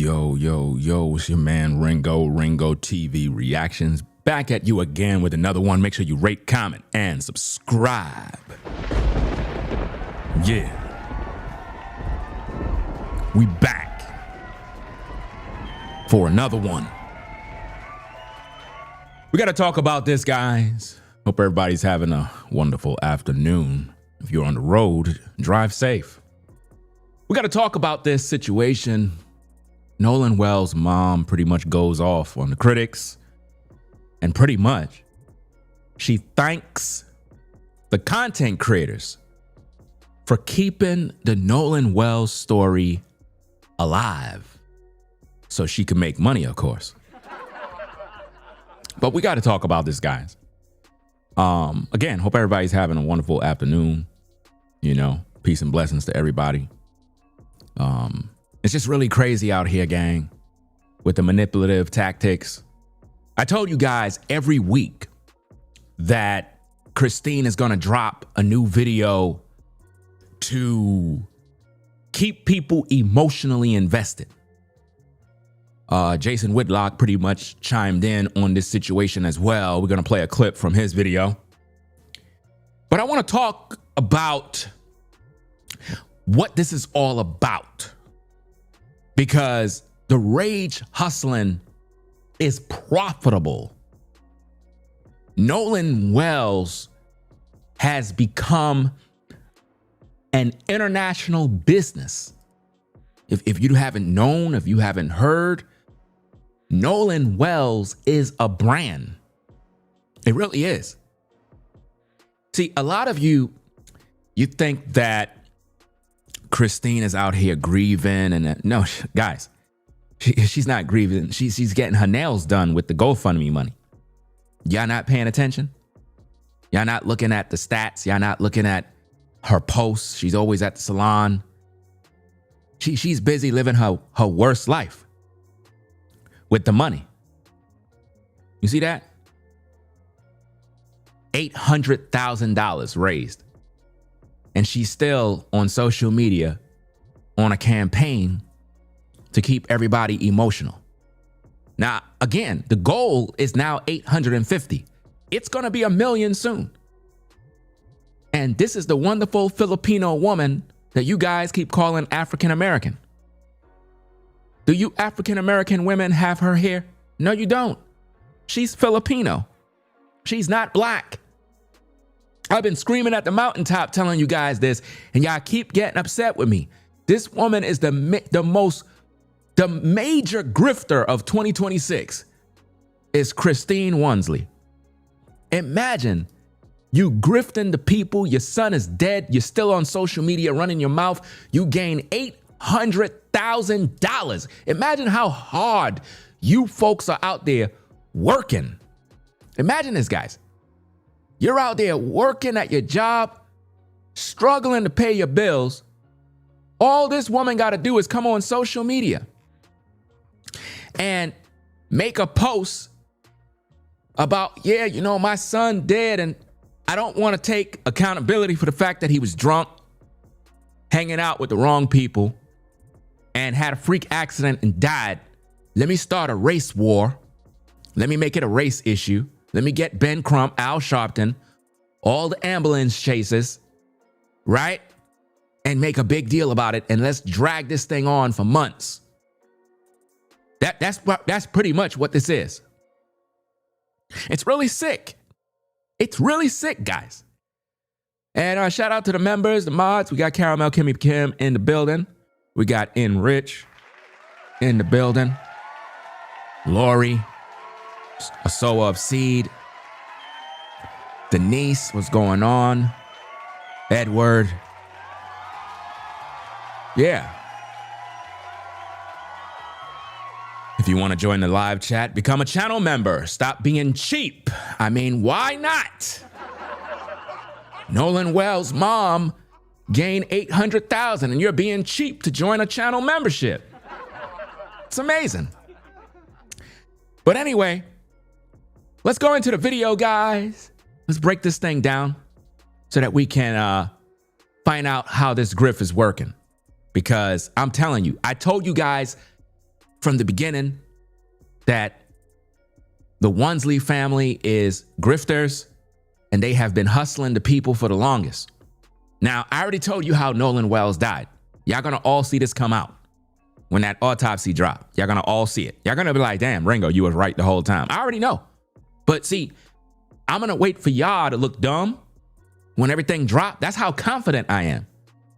Yo, yo, yo, it's your man Ringo TV Reactions. Back at you again with another one. Make sure you rate, comment, and subscribe. Yeah. We back for another one. We got to talk about this, guys. Hope everybody's having a wonderful afternoon. If you're on the road, drive safe. We got to talk about this situation. Nolan Wells' mom pretty much goes off on the critics, and pretty much she thanks the content creators for keeping the Nolan Wells story alive so she can make money, of course. But we got to talk about this, guys. Again, hope everybody's having a wonderful afternoon. You know, peace and blessings to everybody. It's just really crazy out here, gang, with the manipulative tactics. I told you guys every week that Christine is going to drop a new video to keep people emotionally invested. Jason Whitlock pretty much chimed in on this situation as well. We're going to play a clip from his video. But I want to talk about what this is all about, because the rage hustling is profitable. Nolan Wells has become an international business. If you haven't known, if you haven't heard, Nolan Wells is a brand. It really is. See, a lot of you think that Christine is out here grieving, and no, guys, she's not grieving. She's getting her nails done with the GoFundMe money. Y'all not paying attention? Y'all not looking at the stats? Y'all not looking at her posts? She's always at the salon. She's busy living her worst life with the money. You see that? $800,000 raised. And she's still on social media on a campaign to keep everybody emotional. Now, again, the goal is now 850. It's going to be 1 million soon. And this is the wonderful Filipino woman that you guys keep calling African American. Do you African American women have her here? No, you don't. She's Filipino. She's not black. I've been screaming at the mountaintop telling you guys this, and y'all keep getting upset with me. This woman is the major grifter of 2026 is Christine Wansley. Imagine you grifting the people, your son is dead, you're still on social media running your mouth, you gain $800,000. Imagine how hard you folks are out there working. Imagine this, guys. You're out there working at your job, struggling to pay your bills. All this woman got to do is come on social media and make a post about, yeah, you know, my son dead, and I don't want to take accountability for the fact that he was drunk, hanging out with the wrong people, and had a freak accident and died. Let me start a race war. Let me make it a race issue. Let me get Ben Crump, Al Sharpton, all the ambulance chasers, right? And make a big deal about it, and let's drag this thing on for months. That's pretty much what this is. It's really sick. It's really sick, guys. And shout out to the members, the mods. We got Caramel Kimmy Kim in the building. We got Enrich in the building. Lori, a sower of seed. Denise, what's going on? Edward. Yeah. If you want to join the live chat, become a channel member. Stop being cheap. I mean, why not? Nolan Wells' mom gained $800,000 and you're being cheap to join a channel membership. It's amazing. But anyway, let's go into the video, guys. Let's break this thing down so that we can find out how this grift is working. Because I'm telling you, I told you guys from the beginning that the Wansley family is grifters and they have been hustling the people for the longest. Now, I already told you how Nolan Wells died. Y'all gonna all see this come out when that autopsy drop. Y'all gonna all see it. Y'all gonna be like, damn, Ringo, you was right the whole time. I already know. But see, I'm gonna wait for y'all to look dumb when everything dropped. That's how confident I am.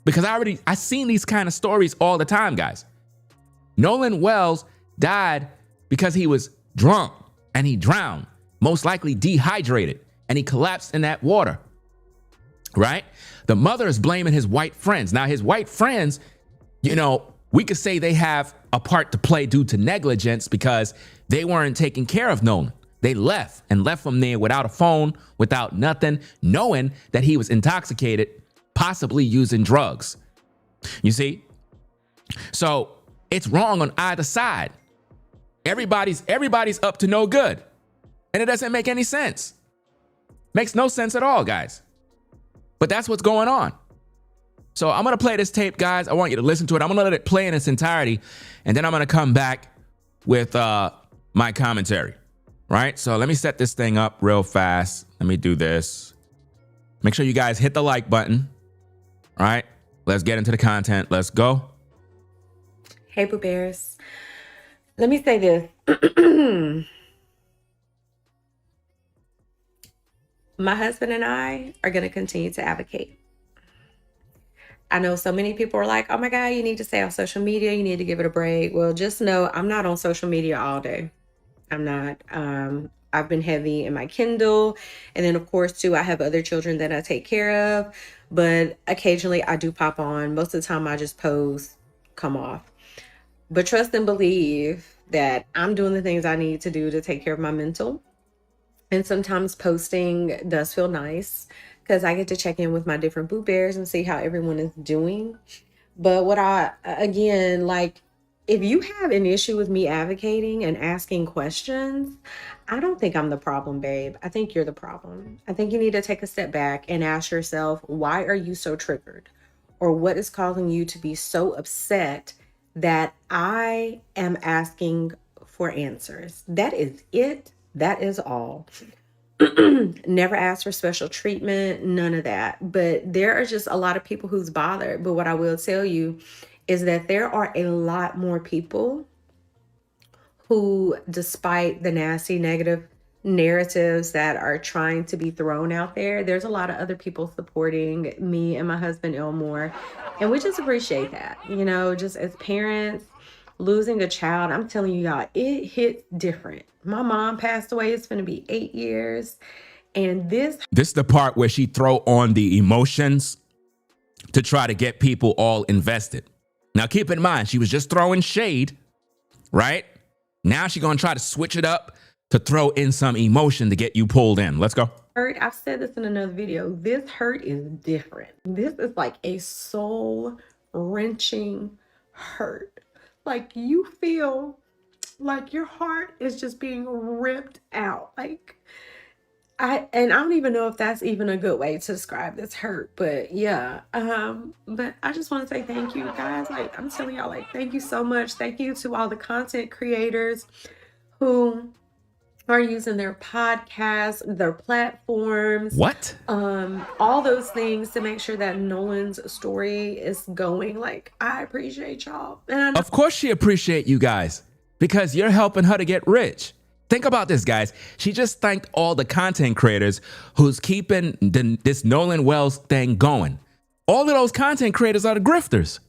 Because I seen these kind of stories all the time, guys. Nolan Wells died because he was drunk and he drowned, most likely dehydrated, and he collapsed in that water, right? The mother is blaming his white friends. Now, his white friends, we could say they have a part to play due to negligence because they weren't taking care of Nolan. They left him there without a phone, without nothing, knowing that he was intoxicated, possibly using drugs. You see? So it's wrong on either side. Everybody's up to no good. And it doesn't make any sense. Makes no sense at all, guys. But that's what's going on. So I'm going to play this tape, guys. I want you to listen to it. I'm going to let it play in its entirety. And then I'm going to come back with my commentary. Right? So let me set this thing up real fast. Let me do this. Make sure you guys hit the like button. All right? Let's get into the content. Let's go. Hey, Boo Bears. Let me say this. My husband and I are going to continue to advocate. I know so many people are like, oh my God, you need to stay off social media. You need to give it a break. Well, just know I'm not on social media all day. I'm not. I've been heavy in my Kindle. And then, of course, too, I have other children that I take care of. But occasionally I do pop on. Most of the time I just pose, come off. But trust and believe that I'm doing the things I need to do to take care of my mental. And sometimes posting does feel nice because I get to check in with my different Boo Bears and see how everyone is doing. But if you have an issue with me advocating and asking questions, I don't think I'm the problem, babe. I think you're the problem. I think you need to take a step back and ask yourself, why are you so triggered? Or what is causing you to be so upset that I am asking for answers? That is it. That is all. Never ask for special treatment, none of that. But there are just a lot of people who's bothered. But what I will tell you is that there are a lot more people who, despite the nasty negative narratives that are trying to be thrown out there, there's a lot of other people supporting me and my husband Elmore. And we just appreciate that, just as parents. Losing a child, I'm telling you y'all, it hits different. My mom passed away. It's going to be 8 years. And this is the part where she throw on the emotions to try to get people all invested. Now, keep in mind, she was just throwing shade, right? Now she's going to try to switch it up to throw in some emotion to get you pulled in. Let's go. Hurt, I've said this in another video. This hurt is different. This is like a soul-wrenching hurt. Like you feel like your heart is just being ripped out. I don't even know if that's even a good way to describe this hurt, but yeah. But I just want to say thank you guys. I'm telling y'all, thank you so much. Thank you to all the content creators who are using their podcasts, their platforms. What? All those things to make sure that Nolan's story is going. I appreciate y'all. And of course she appreciate you guys because you're helping her to get rich. Think about this, guys. She just thanked all the content creators who's keeping this Nolan Wells thing going. All of those content creators are the grifters.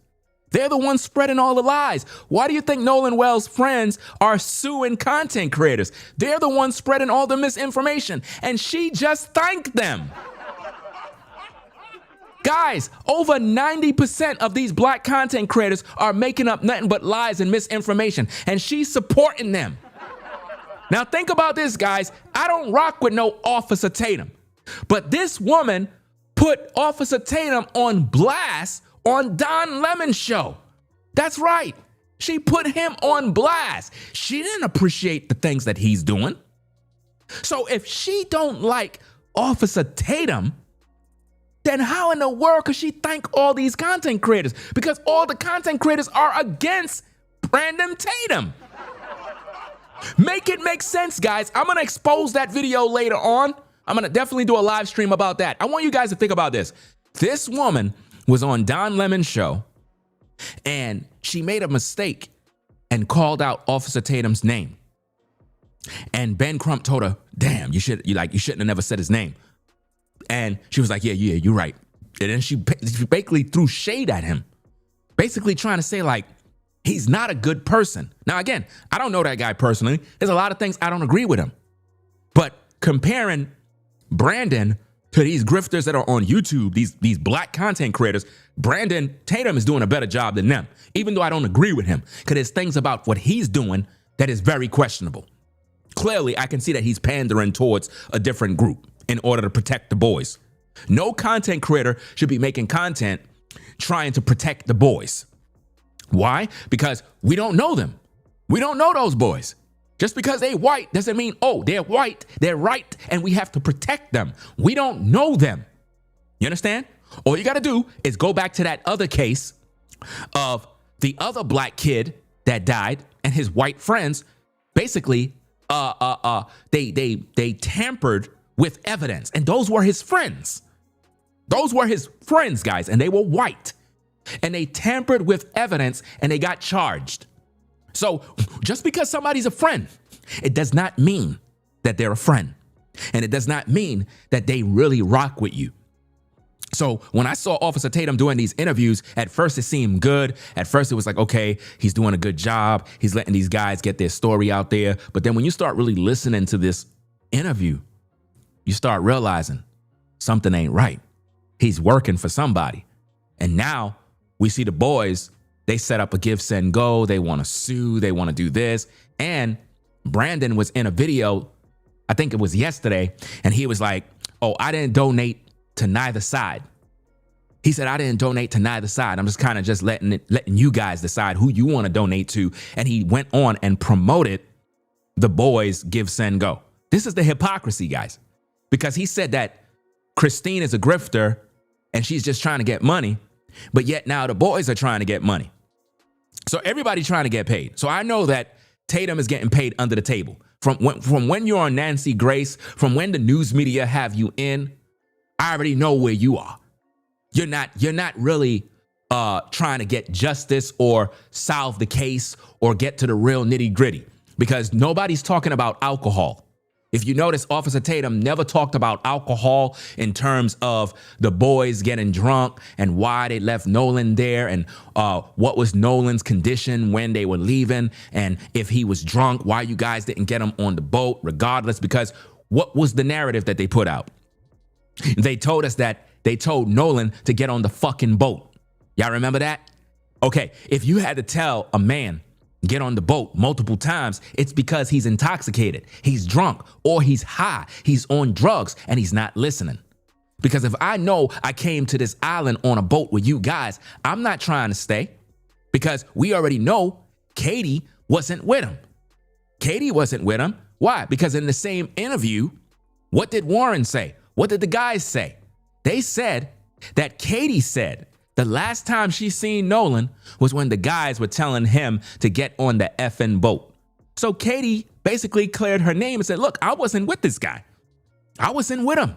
They're the ones spreading all the lies. Why do you think Nolan Wells' friends are suing content creators? They're the ones spreading all the misinformation, and she just thanked them. Guys, over 90% of these black content creators are making up nothing but lies and misinformation, and she's supporting them. Now think about this, guys. I don't rock with no Officer Tatum, but this woman put Officer Tatum on blast on Don Lemon's show. That's right. She put him on blast. She didn't appreciate the things that he's doing. So if she don't like Officer Tatum, then how in the world could she thank all these content creators? Because all the content creators are against Brandon Tatum. Make it make sense, guys. I'm going to expose that video later on. I'm going to definitely do a live stream about that. I want you guys to think about this. This woman was on Don Lemon's show, and she made a mistake and called out Officer Tatum's name. And Ben Crump told her, damn, you shouldn't have never said his name. And she was like, yeah, you're right. And then she basically threw shade at him, basically trying to say, like, he's not a good person. Now, again, I don't know that guy personally. There's a lot of things I don't agree with him. But comparing Brandon to these grifters that are on YouTube, these black content creators, Brandon Tatum is doing a better job than them, even though I don't agree with him, because there's things about what he's doing that is very questionable. Clearly, I can see that he's pandering towards a different group in order to protect the boys. No content creator should be making content trying to protect the boys. Why? Because we don't know them. We don't know those boys. Just because they white doesn't mean, oh, they're white, they're right, and we have to protect them. We don't know them. You understand? All you got to do is go back to that other case of the other black kid that died and his white friends. Basically, they tampered with evidence, and those were his friends. Those were his friends, guys, and they were white. And they tampered with evidence, and they got charged. So just because somebody's a friend, it does not mean that they're a friend. And it does not mean that they really rock with you. So when I saw Officer Tatum doing these interviews, at first it seemed good. At first it was like, okay, he's doing a good job. He's letting these guys get their story out there. But then when you start really listening to this interview, you start realizing something ain't right. He's working for somebody. And now we see the boys, they set up a give, send, go. They want to sue. They want to do this. And Brandon was in a video, I think it was yesterday, and he was like, oh, I didn't donate to neither side. He said, I didn't donate to neither side. I'm just kind of just letting you guys decide who you want to donate to. And he went on and promoted the boys give, send, go. This is the hypocrisy, guys, because he said that Christine is a grifter and she's just trying to get money. But yet now the boys are trying to get money. So everybody's trying to get paid. So I know that Tatum is getting paid under the table. From when you're on Nancy Grace, from when the news media have you in, I already know where you are. You're not really trying to get justice or solve the case or get to the real nitty gritty, because nobody's talking about alcohol. If you notice, Officer Tatum never talked about alcohol in terms of the boys getting drunk and why they left Nolan there and what was Nolan's condition when they were leaving, and if he was drunk, why you guys didn't get him on the boat regardless, because what was the narrative that they put out? They told us that they told Nolan to get on the fucking boat. Y'all remember that? Okay, if you had to tell a man get on the boat multiple times, it's because he's intoxicated, he's drunk, or he's high, he's on drugs, and he's not listening. Because if I know I came to this island on a boat with you guys, I'm not trying to stay, because we already know Katie wasn't with him. Katie wasn't with him. Why? Because in the same interview, what did Warren say? What did the guys say? They said that Katie said the last time she seen Nolan was when the guys were telling him to get on the effing boat. So Katie basically cleared her name and said, look, I wasn't with this guy. I wasn't with him.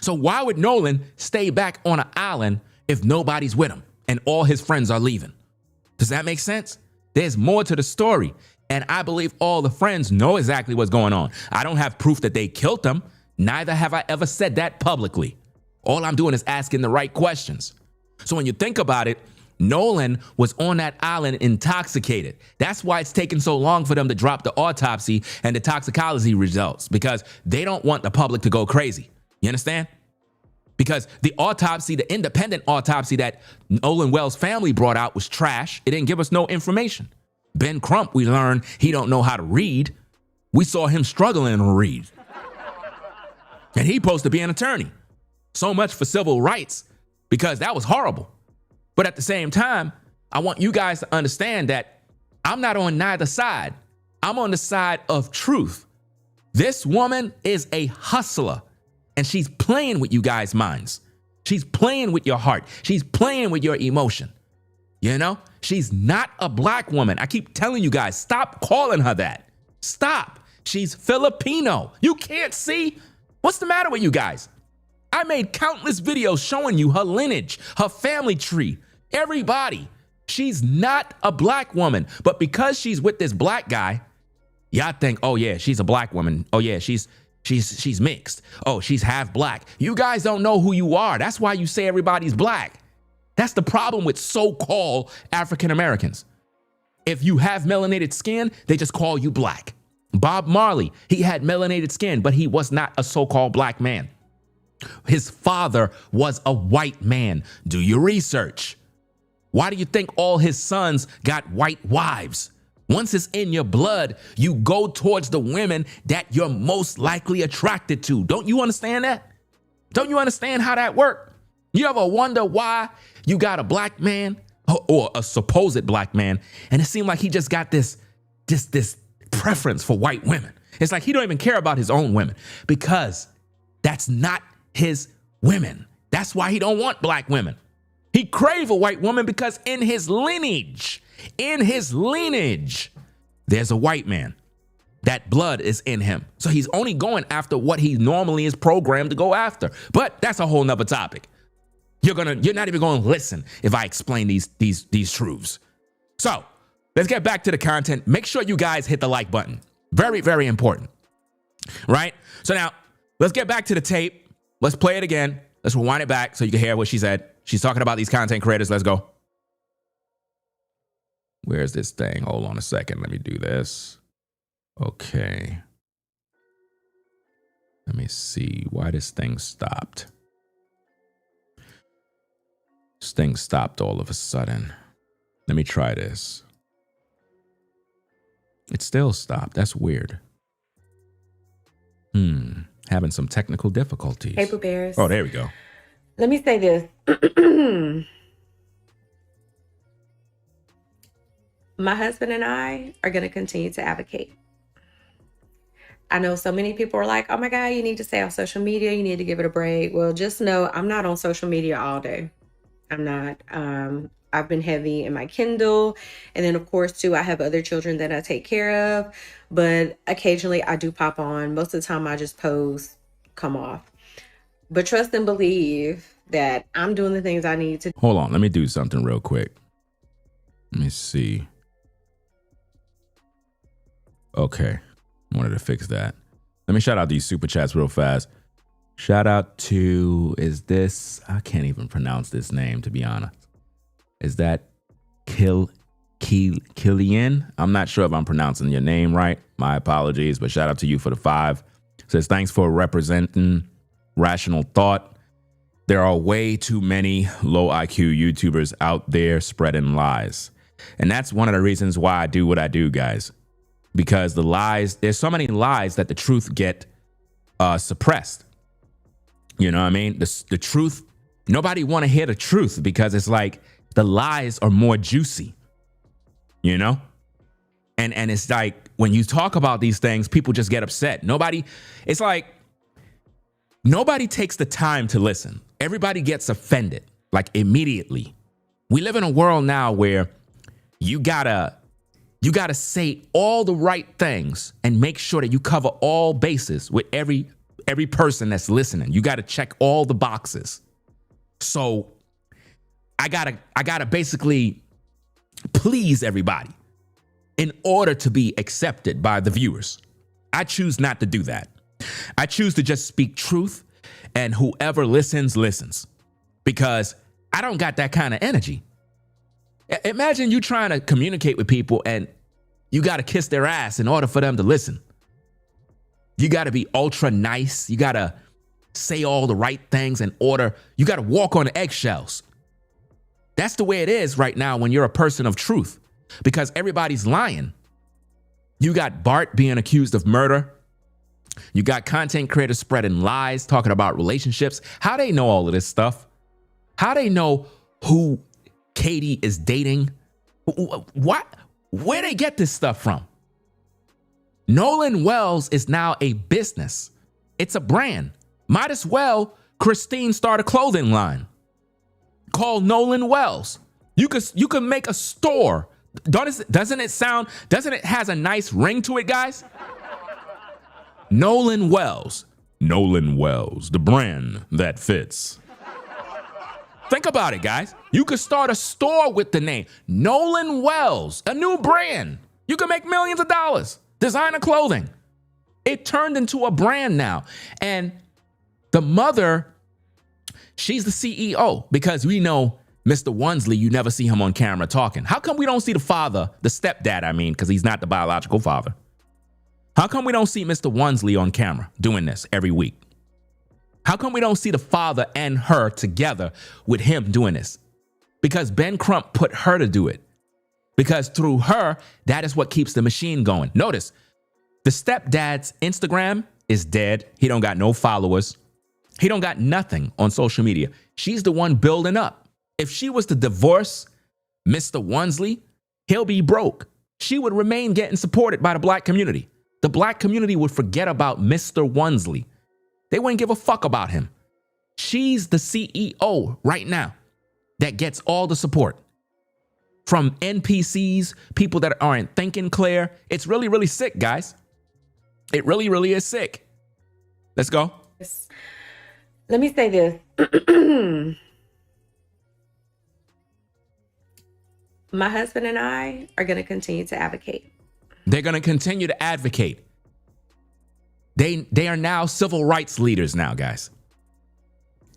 So why would Nolan stay back on an island if nobody's with him and all his friends are leaving? Does that make sense? There's more to the story. And I believe all the friends know exactly what's going on. I don't have proof that they killed him. Neither have I ever said that publicly. All I'm doing is asking the right questions. So when you think about it, Nolan was on that island intoxicated. That's why it's taken so long for them to drop the autopsy and the toxicology results, because they don't want the public to go crazy. You understand? Because the autopsy, the independent autopsy that Nolan Wells' family brought out was trash. It didn't give us no information. Ben Crump, we learned he don't know how to read. We saw him struggling to read. And he's supposed to be an attorney. So much for civil rights, because that was horrible. But at the same time, I want you guys to understand that I'm not on neither side. I'm on the side of truth. This woman is a hustler, and she's playing with you guys' minds. She's playing with your heart. She's playing with your emotion. You know, she's not a black woman. I keep telling you guys, stop calling her that. Stop. She's Filipino. You can't see? What's the matter with you guys? I made countless videos showing you her lineage, her family tree, everybody. She's not a black woman, but because she's with this black guy, y'all think, oh yeah, she's a black woman. Oh yeah, she's mixed. Oh, she's half black. You guys don't know who you are. That's why you say everybody's black. That's the problem with so-called African Americans. If you have melanated skin, they just call you black. Bob Marley, he had melanated skin, but he was not a so-called black man. His father was a white man. Do your research. Why do you think all his sons got white wives? Once it's in your blood, you go towards the women that you're most likely attracted to. Don't you understand that? Don't you understand how that works? You ever wonder why you got a black man or a supposed black man, and it seemed like he just got this preference for white women? It's like he don't even care about his own women because that's not his women. That's why he don't want black women. He crave a white woman because in his lineage, there's a white man. That blood is in him. So he's only going after what he normally is programmed to go after. But that's a whole nother topic. You're not even going to listen if I explain these truths. So let's get back to the content. Make sure you guys hit the like button. Very, very important. Right? So now let's get back to the tape. Let's play it again. Let's rewind it back so you can hear what she said. She's talking about these content creators. Let's go. Where's this thing? Hold on a second. Let me do this. Okay. Let me see why this thing stopped. This thing stopped all of a sudden. Let me try this. It still stopped. That's weird. Having some technical difficulties. Hey, Boo Bears. Oh, there we go. Let me say this. My husband and I are going to continue to advocate. I know so many people are like, oh my God, you need to stay off social media. You need to give it a break. Well, just know I'm not on social media all day. I'm not. I've been heavy in my Kindle. And then, of course, too, I have other children that I take care of. But occasionally I do pop on. Most of the time I just post, come off. But trust and believe that I'm doing the things I need to. Hold on. Let me do something real quick. Let me see. Okay. Wanted to fix that. Let me shout out these super chats real fast. Shout out to, I can't even pronounce this name, to be honest. Is that Killian? I'm not sure if I'm pronouncing your name right. My apologies, but shout out to you for the 5. Says, thanks for representing rational thought. There are way too many low IQ YouTubers out there spreading lies. And that's one of the reasons why I do what I do, guys. Because the lies, there's so many lies that the truth get suppressed. You know what I mean? The truth, nobody want to hear the truth because it's like the lies are more juicy, you know? And it's like when you talk about these things, people just get upset. It's like nobody takes the time to listen. Everybody gets offended like immediately. We live in a world now where you gotta say all the right things and make sure that you cover all bases with every person that's listening. You got to check all the boxes. So I gotta basically please everybody in order to be accepted by the viewers. I choose not to do that. I choose to just speak truth, and whoever listens, listens, because I don't got that kind of energy. Imagine you trying to communicate with people and you got to kiss their ass in order for them to listen. You got to be ultra nice. You got to say all the right things in order. You got to walk on eggshells. That's the way it is right now when you're a person of truth, because everybody's lying. You got Bart being accused of murder. You got content creators spreading lies, talking about relationships. How they know all of this stuff? How they know who Katie is dating? What? Where they get this stuff from? Nolan Wells is now a business. It's a brand. Might as well Christine start a clothing line called Nolan Wells. You could make a store Doesn't it has a nice ring to it, guys? Nolan Wells. Nolan Wells, the brand that fits. Think about it, guys. You could start a store with the name Nolan Wells, a new brand. You can make millions of dollars. Designer clothing. It turned into a brand now. And the mother, she's the CEO, because we know Mr. Wonsley, you never see him on camera talking. How come we don't see the father, the stepdad, I mean, because he's not the biological father? How come we don't see Mr. Wonsley on camera doing this every week? How come we don't see the father and her together with him doing this? Because Ben Crump put her to do it. Because through her, that is what keeps the machine going. Notice, the stepdad's Instagram is dead. He don't got no followers. He don't got nothing on social media. She's the one building up. If she was to divorce Mr. Wonsley, he'll be broke. She would remain getting supported by the black community. The black community would forget about Mr. Wonsley. They wouldn't give a fuck about him. She's the CEO right now that gets all the support from NPCs, people that aren't thinking clear. It's really, really sick, guys. It really, really is sick. Let's go. Let me say this. My husband and I are going to continue to advocate. They're going to continue to advocate. They are now civil rights leaders now, guys.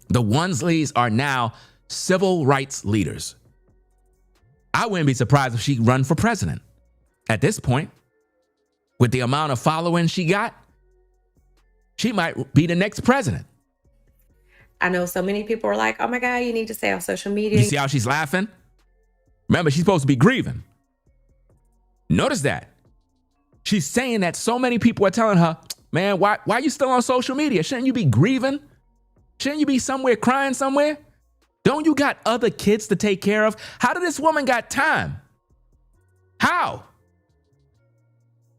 The Wonsleys are now civil rights leaders. I wouldn't be surprised if she run for president. At this point, with the amount of following she got, she might be the next president. I know so many people are like, oh my God, you need to stay on social media. You see how she's laughing? Remember, she's supposed to be grieving. Notice that. She's saying that so many people are telling her, man, why are you still on social media? Shouldn't you be grieving? Shouldn't you be somewhere crying somewhere? Don't you got other kids to take care of? How did this woman got time? How?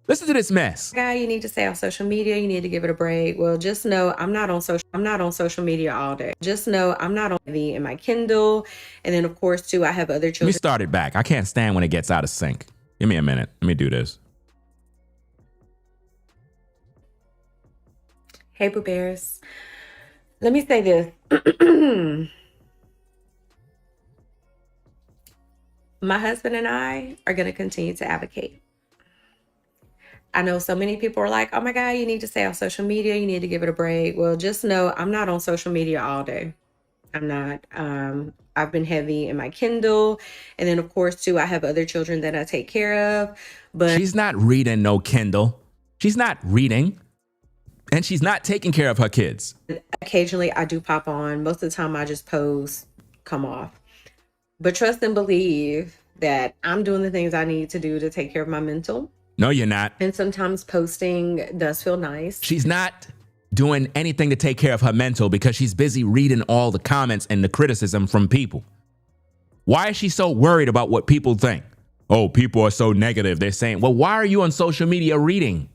Listen to this mess. Guy, you need to stay on social media. You need to give it a break. Well, just know I'm not on social media all day. Just know I'm not on TV in my Kindle. And then of course too, I have other children. Let me start it back. I can't stand when it gets out of sync. Give me a minute. Let me do this. Hey, Boo Bears. Let me say this. My husband and I are going to continue to advocate. I know so many people are like, oh my God, you need to stay off social media. You need to give it a break. Well, just know I'm not on social media all day. I'm not. I've been heavy in my Kindle. And then of course too, I have other children that I take care of. But she's not reading no Kindle. She's not reading. And she's not taking care of her kids. Occasionally I do pop on. Most of the time I just post, come off. But trust and believe that I'm doing the things I need to do to take care of my mental. No, you're not. And sometimes posting does feel nice. She's not doing anything to take care of her mental because she's busy reading all the comments and the criticism from people. Why is she so worried about what people think? Oh, people are so negative. They're saying, well, why are you on social media reading?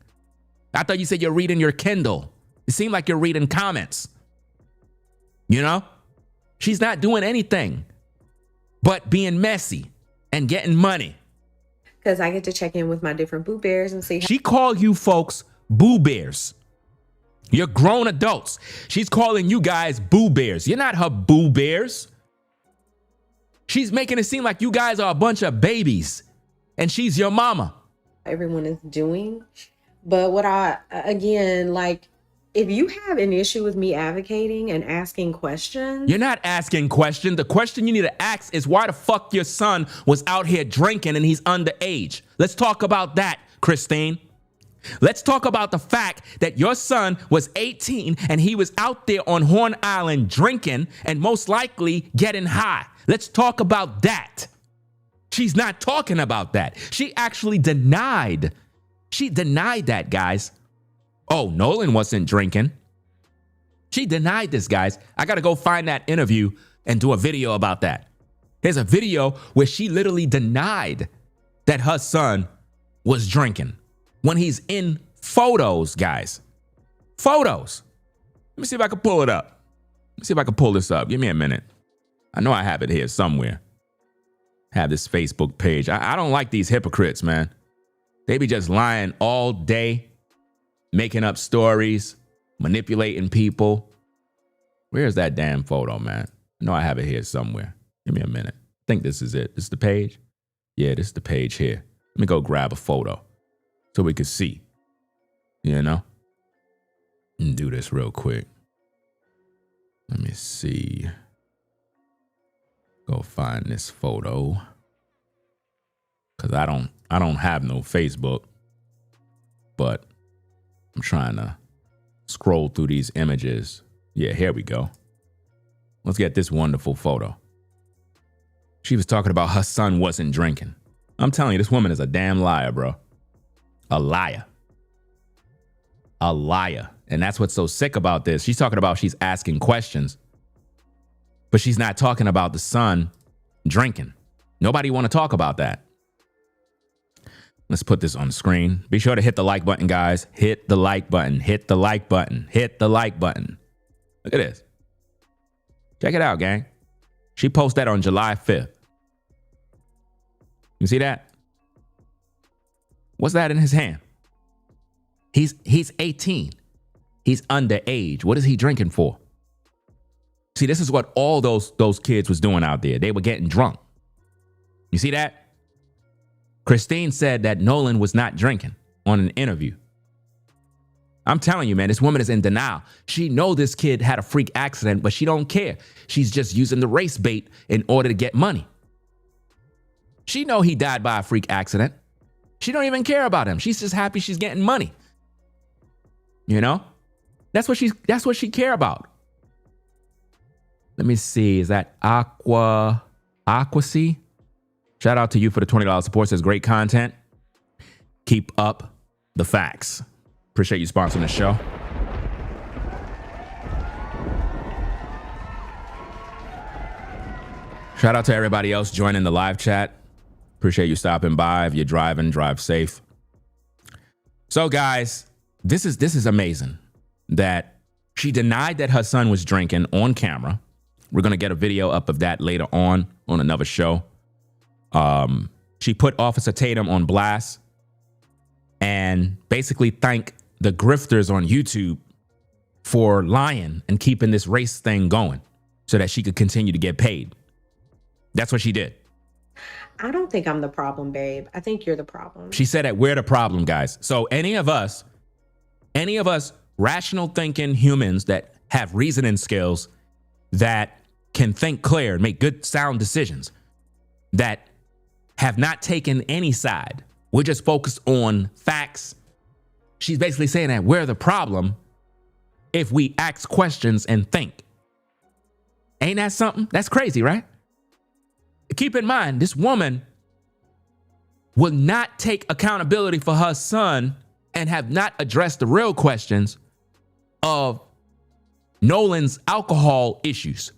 I thought you said you're reading your Kindle. It seemed like you're reading comments. You know? She's not doing anything but being messy and getting money. Because I get to check in with my different Boo Bears and see. She called you folks Boo Bears. You're grown adults. She's calling you guys Boo Bears. You're not her Boo Bears. She's making it seem like you guys are a bunch of babies and she's your mama. Everyone is doing. But what again, like, if you have an issue with me advocating and asking questions. You're not asking questions. The question you need to ask is why the fuck your son was out here drinking and he's underage. Let's talk about that, Christine. Let's talk about the fact that your son was 18 and he was out there on Horn Island drinking and most likely getting high. Let's talk about that. She's not talking about that. She actually denied. She denied that, guys. Oh, Nolan wasn't drinking. She denied this, guys. I got to go find that interview and do a video about that. There's a video where she literally denied that her son was drinking when he's in photos, guys. Photos. Let me see if I can pull it up. Let me see if I can pull this up. Give me a minute. I know I have it here somewhere. have this Facebook page. I don't like these hypocrites, man. They be just lying all day, making up stories, manipulating people. Where's that damn photo, man? I know I have it here somewhere. Give me a minute. I think this is it. This is the page? Yeah, this is the page here. Let me go grab a photo so we can see, you know? And do this real quick. Let me see. Go find this photo. Cause I don't have no Facebook, but I'm trying to scroll through these images. Yeah, here we go. Let's get this wonderful photo. She was talking about her son wasn't drinking. I'm telling you, this woman is a damn liar, bro. A liar. A liar. And that's what's so sick about this. She's talking about she's asking questions, but she's not talking about the son drinking. Nobody want to talk about that. Let's put this on the screen. Be sure to hit the like button, guys. Hit the like button. Hit the like button. Hit the like button. Look at this. Check it out, gang. She posted that on July 5th. You see that? What's that in his hand? He's 18. He's underage. What is he drinking for? See, this is what all those kids was doing out there. They were getting drunk. You see that? Christine said that Nolan was not drinking on an interview. I'm telling you, man, this woman is in denial. She know this kid had a freak accident, but she don't care. She's just using the race bait in order to get money. She know he died by a freak accident. She don't even care about him. She's just happy she's getting money. You know? That's what she care about. Let me see. Is that Aquasea? Shout out to you for the $20 support. Says great content. Keep up the facts. Appreciate you sponsoring the show. Shout out to everybody else joining the live chat. Appreciate you stopping by. If you're driving, drive safe. So guys, this is amazing that she denied that her son was drinking on camera. We're going to get a video up of that later on another show. She put Officer Tatum on blast and basically thanked the grifters on YouTube for lying and keeping this race thing going so that she could continue to get paid. That's what she did. I don't think I'm the problem, babe. I think you're the problem. She said that we're the problem, guys. So any of us rational thinking humans that have reasoning skills, that can think clear and make good sound decisions, that have not taken any side. We're just focused on facts. She's basically saying that we're the problem if we ask questions and think. Ain't that something? That's crazy, right? Keep in mind, this woman will not take accountability for her son and have not addressed the real questions of Nolan's alcohol issues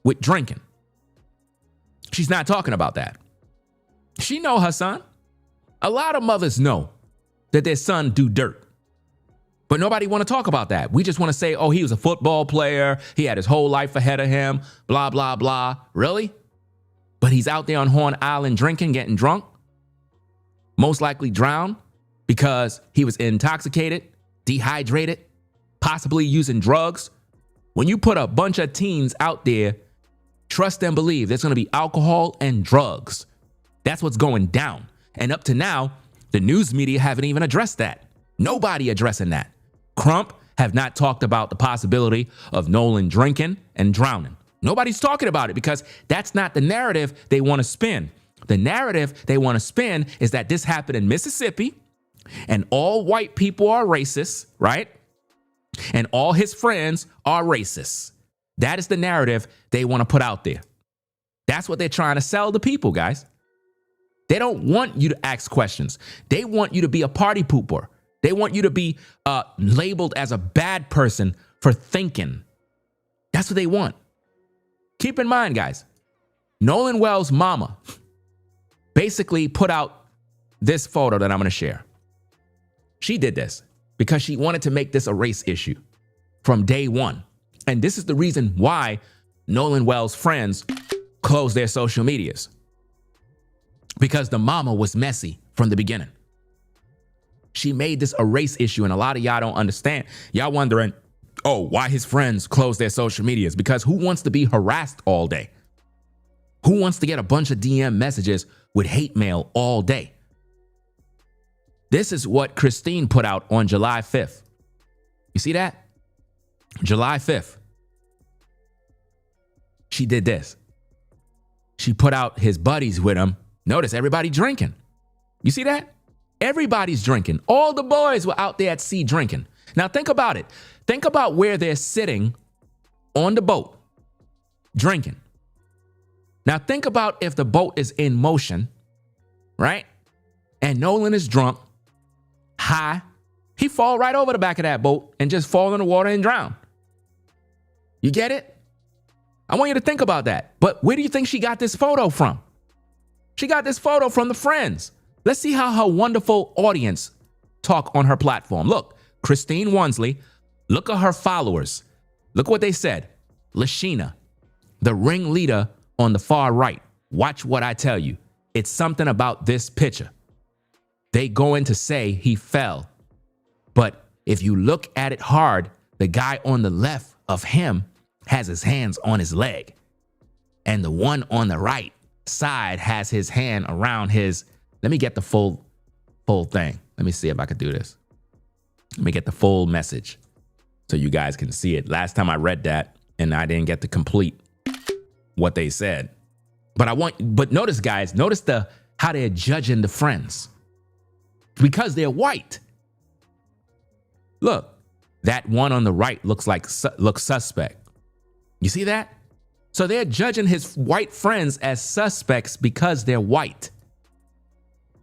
with drinking. She's not talking about that. She know her son. A lot of mothers know that their son do dirt. But nobody want to talk about that. We just want to say, oh, he was a football player. He had his whole life ahead of him. Blah, blah, blah. Really? But he's out there on Horn Island drinking, getting drunk. Most likely drowned because he was intoxicated, dehydrated, possibly using drugs. When you put a bunch of teens out there, trust and believe there's going to be alcohol and drugs. That's what's going down. And up to now, the news media haven't even addressed that. Nobody addressing that. Crump have not talked about the possibility of Nolan drinking and drowning. Nobody's talking about it because that's not the narrative they want to spin. The narrative they want to spin is that this happened in Mississippi and all white people are racist, right? And all his friends are racist. That is the narrative they want to put out there. That's what they're trying to sell the people, guys. They don't want you to ask questions. They want you to be a party pooper. They want you to be labeled as a bad person for thinking. That's what they want. Keep in mind, guys, Nolan Wells' mama basically put out this photo that I'm going to share. She did this because she wanted to make this a race issue from day one. And this is the reason why Nolan Wells' friends closed their social medias. because the mama was messy from the beginning. She made this a race issue, and a lot of y'all don't understand. Y'all wondering, oh, why his friends close their social medias? Because who wants to be harassed all day? Who wants to get a bunch of DM messages with hate mail all day? This is what Christine put out on July 5th. You see that? July 5th. She did this. She put out his buddies with him. Notice everybody drinking. You see that? Everybody's drinking. All the boys were out there at sea drinking. Now think about it. Think about where they're sitting on the boat drinking. Now think about if the boat is in motion, right? And Nolan is drunk, high. He fall right over the back of that boat and just fall in the water and drown. You get it? I want you to think about that. But where do you think she got this photo from? She got this photo from the friends. Let's see how her wonderful audience talk on her platform. Look, Christine Wansley, look at her followers. Look what they said. Lashina, the ringleader on the far right. Watch what I tell you. It's something about this picture. They go in to say he fell. But if you look at it hard, the guy on the left of him has his hands on his leg. And the one on the right side has his hand around his. Let me get the full thing. Let me see if I could do this. Let me get the full message so you guys can see it. Last time I read that and I didn't get to complete what they said. But notice, guys, notice how they're judging the friends because they're white. Look, that one on the right looks suspect. You see that? So they're judging his white friends as suspects because they're white.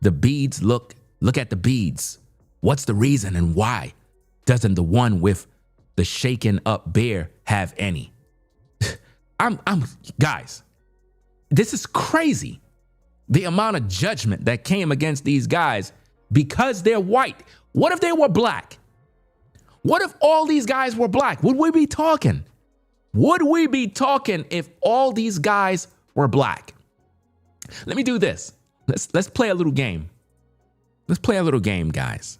The beads, look at the beads. What's the reason and why doesn't the one with the shaken up bear have any? Guys, this is crazy. The amount of judgment that came against these guys because they're white. What if they were black? What if all these guys were black? Would we be talking? Would we be talking if all these guys were black? Let me do this. Let's play a little game. Let's play a little game, guys.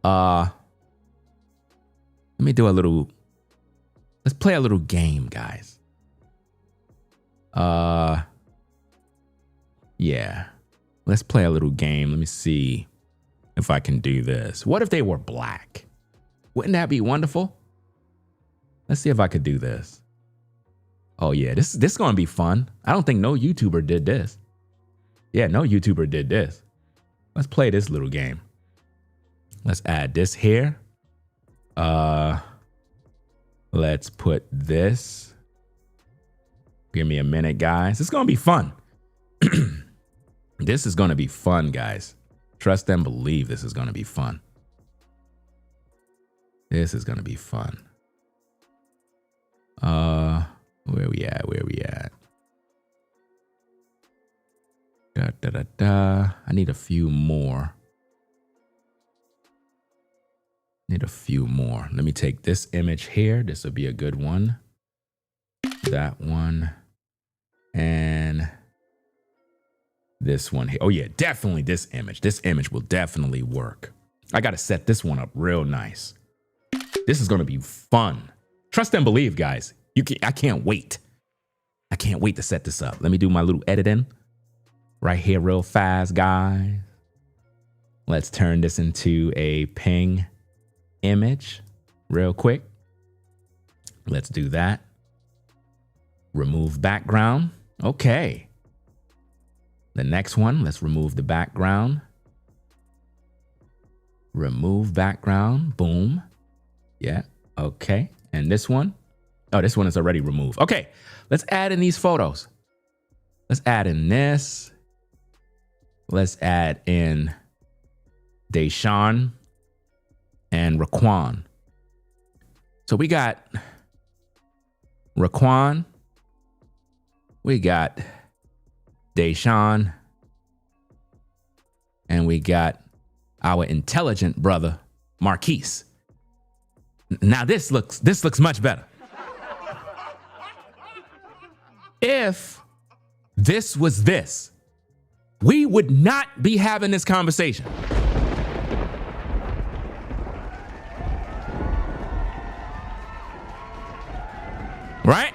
Let me do a little. Let's play a little game, guys. Yeah. Let's play a little game. Let me see if I can do this. What if they were black? Wouldn't that be wonderful? Let's see if I could do this. Oh yeah, this is gonna be fun. I don't think no YouTuber did this. Yeah, no YouTuber did this. Let's play this little game. Let's add this here. Let's put this. Give me a minute, guys. It's gonna be fun. This is gonna be fun, guys. Trust and believe this is gonna be fun. This is gonna be fun. Where we at? Where we at? I need a few more. Let me take this image here. This will be a good one. That one. And this one here. Oh yeah, definitely this image. This image will definitely work. I got to set this one up real nice. This is going to be fun. Trust and believe, guys. I can't wait. I can't wait to set this up. Let me do my little editing right here real fast, guys. Let's turn this into a ping image real quick. Let's do that. Remove background. Okay. The next one, let's remove the background. Remove background. Boom. Yeah. Okay. And this one. Oh, this one is already removed. Okay. Let's add in these photos. Let's add in this. Let's add in Deshaun and Raquan. So we got Raquan. We got Deshaun. And we got our intelligent brother, Marquise. Now this looks much better. If this was this, we would not be having this conversation. Right?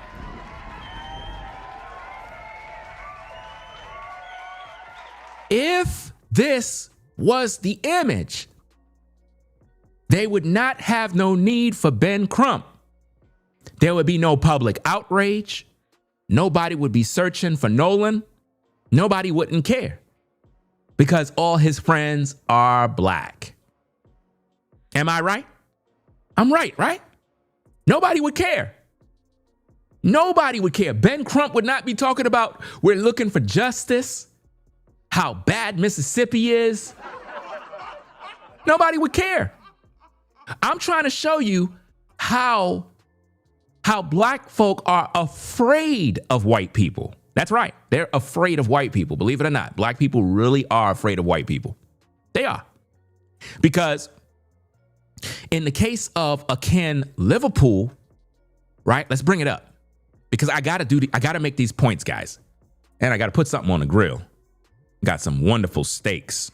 If this was the image, they would not have no need for Ben Crump. There would be no public outrage. Nobody would be searching for Nolan. Nobody wouldn't care because all his friends are black. Am I right? I'm right? Nobody would care. Nobody would care. Ben Crump would not be talking about we're looking for justice, how bad Mississippi is. Nobody would care. I'm trying to show you how black folk are afraid of white people. That's right. They're afraid of white people. Believe it or not, black people really are afraid of white people. They are. Because in the case of Ken Liverpool, right? Let's bring it up. Because I gotta make these points, guys. And I gotta put something on the grill. Got some wonderful steaks.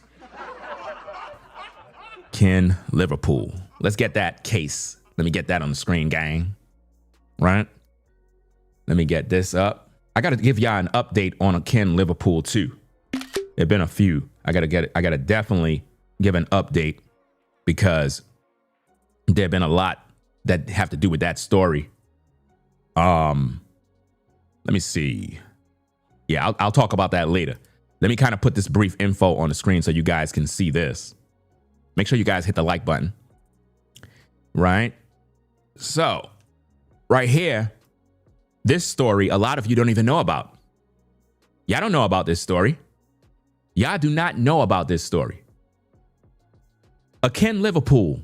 Ken Liverpool. Let's get that case. Let me get that on the screen, gang. Right? Let me get this up. I gotta give y'all an update on a Ken Liverpool too. There've been a few. I gotta definitely give an update because there've been a lot that have to do with that story. Let me see. Yeah, I'll talk about that later. Let me kind of put this brief info on the screen so you guys can see this. Make sure you guys hit the like button. Right? So, right here, this story, a lot of you don't even know about. Y'all don't know about this story. Y'all do not know about this story. A Ken Liverpool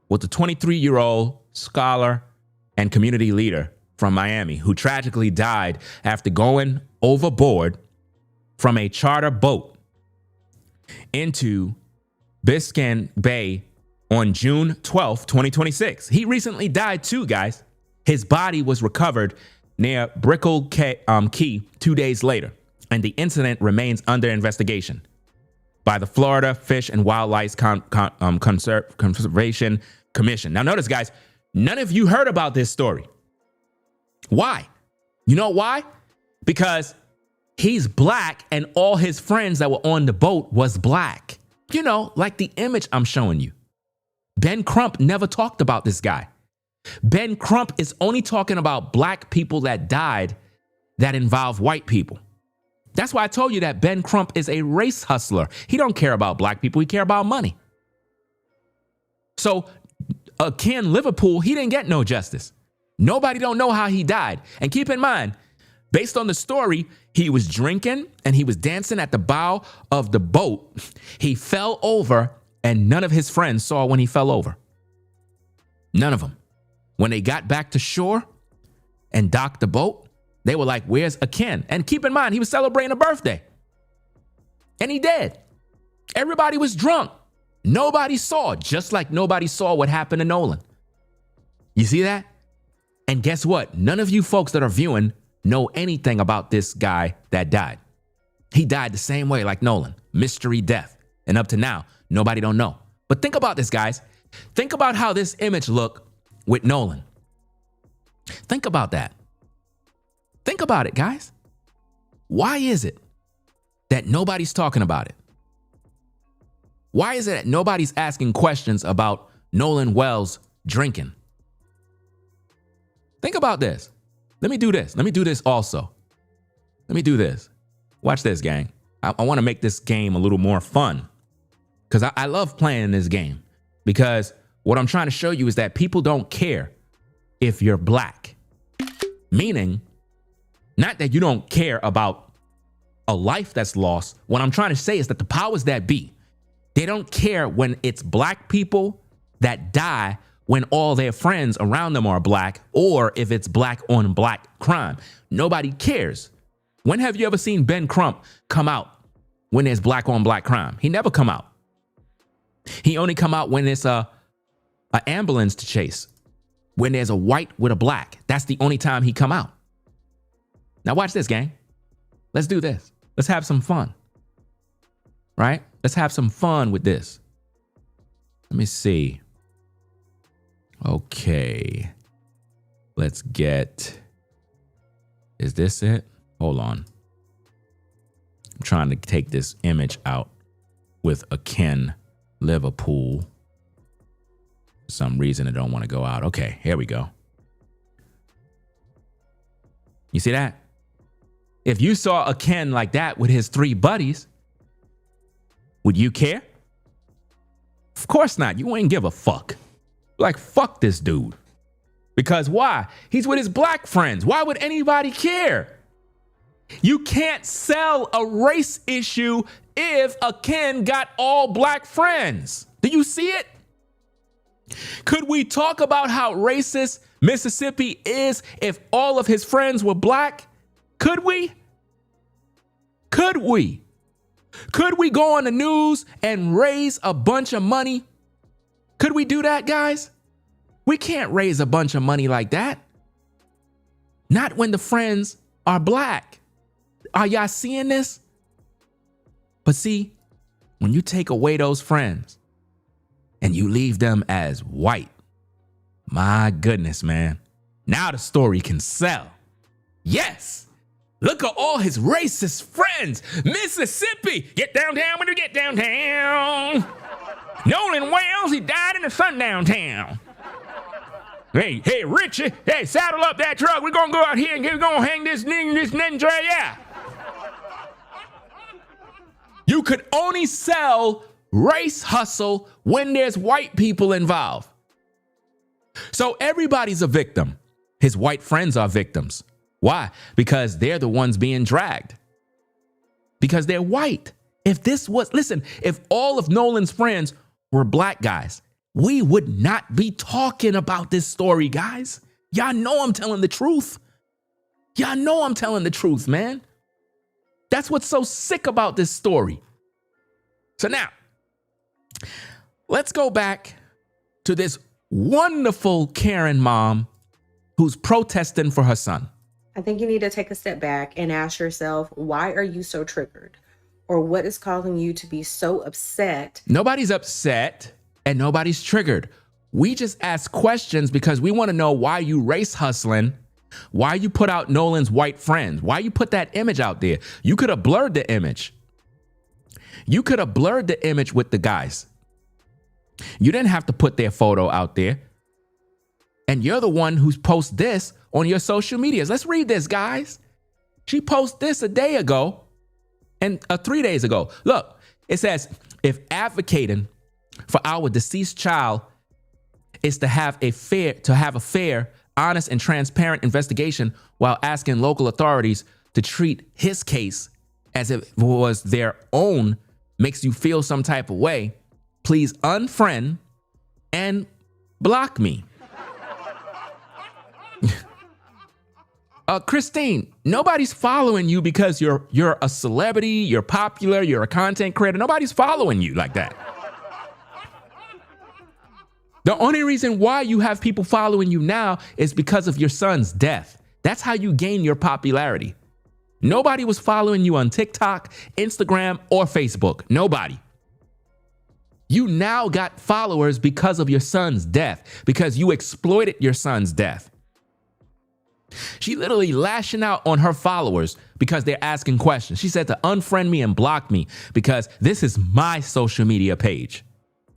was a 23-year-old scholar and community leader from Miami who tragically died after going overboard from a charter boat into Biscayne Bay on June 12th, 2026. He recently died too, guys. His body was recovered near Brickell Key 2 days later, and the incident remains under investigation by the Florida Fish and Wildlife Conservation Commission. Now notice, guys, none of you heard about this story. Why? You know why? Because he's black and all his friends that were on the boat was black. You know, like the image I'm showing you. Ben Crump never talked about this guy. Ben Crump is only talking about black people that died that involve white people. That's why I told you that Ben Crump is a race hustler. He don't care about black people. He care about money. So Ken Liverpool, he didn't get no justice. Nobody don't know how he died. And keep in mind, based on the story, he was drinking and he was dancing at the bow of the boat. He fell over and none of his friends saw when he fell over. None of them. When they got back to shore and docked the boat, they were like, where's Ken? And keep in mind, he was celebrating a birthday. And he did. Everybody was drunk. Nobody saw, just like nobody saw what happened to Nolan. You see that? And guess what? None of you folks that are viewing know anything about this guy that died. He died the same way like Nolan, mystery death. And up to now, nobody don't know. But think about this, guys. Think about how this image looked with Nolan. Think about that. Think about it, guys. Why is it that nobody's talking about it? Why is it that nobody's asking questions about Nolan Wells drinking? Think about this. Let me do this. Let me do this also. Let me do this. Watch this, gang. I want to make this game a little more fun because I love playing this game because what I'm trying to show you is that people don't care if you're black. Meaning, not that you don't care about a life that's lost. What I'm trying to say is that the powers that be, they don't care when it's black people that die when all their friends around them are black, or if it's black on black crime. Nobody cares. When have you ever seen Ben Crump come out when there's black on black crime? He never come out. He only come out when it's a ambulance to chase, when there's a white with a black. That's the only time he come out. Now watch this, gang. Let's do this. Let's have some fun. right? Let's have some fun with this. Let me see. Okay. Let's get, is this it? Hold on. I'm trying to take this image out with a Ken Liverpool. For some reason, I don't want to go out. Okay, here we go. You see that? If you saw a Ken like that with his 3 buddies, would you care? Of course not. You wouldn't give a fuck. Like, fuck this dude. Because why? He's with his black friends. Why would anybody care? You can't sell a race issue if a Ken got all black friends. Do you see it? Could we talk about how racist Mississippi is if all of his friends were black? Could we? Could we? Could we go on the news and raise a bunch of money? Could we do that, guys? We can't raise a bunch of money like that. Not when the friends are black. Are y'all seeing this? But see, when you take away those friends and you leave them as white, my goodness, man. Now the story can sell. Yes. Look at all his racist friends. Mississippi. Get downtown when you get downtown. Nolan Wales, he died in the sundown town. Hey, Richie. Hey, saddle up that truck. We're going to go out here and we're going to hang this ninja, yeah. You could only sell race hustle when there's white people involved. So everybody's a victim. His white friends are victims. Why? Because they're the ones being dragged. Because they're white. If all of Nolan's friends were black guys, we would not be talking about this story, guys. Y'all know I'm telling the truth. Y'all know I'm telling the truth, man. That's what's so sick about this story. So now, let's go back to this wonderful Karen mom who's protesting for her son. I think you need to take a step back and ask yourself, why are you so triggered? Or what is causing you to be so upset? Nobody's upset and nobody's triggered. We just ask questions because we want to know why you race hustling, why you put out Nolan's white friends, why you put that image out there. You could have blurred the image. You could have blurred the image with the guys. You didn't have to put their photo out there. And you're the one who's posted this on your social medias. Let's read this, guys. She posted this a day ago and 3 days ago. Look, it says, if advocating for our deceased child is to have a fair, honest, and transparent investigation while asking local authorities to treat his case as if it was their own makes you feel some type of way, please unfriend and block me. Christine, nobody's following you because you're a celebrity, you're popular, you're a content creator. Nobody's following you like that. The only reason why you have people following you now is because of your son's death. That's how you gain your popularity. Nobody was following you on TikTok, Instagram, or Facebook. Nobody. You now got followers because of your son's death, because you exploited your son's death. She literally lashing out on her followers because they're asking questions. She said to unfriend me and block me because this is my social media page.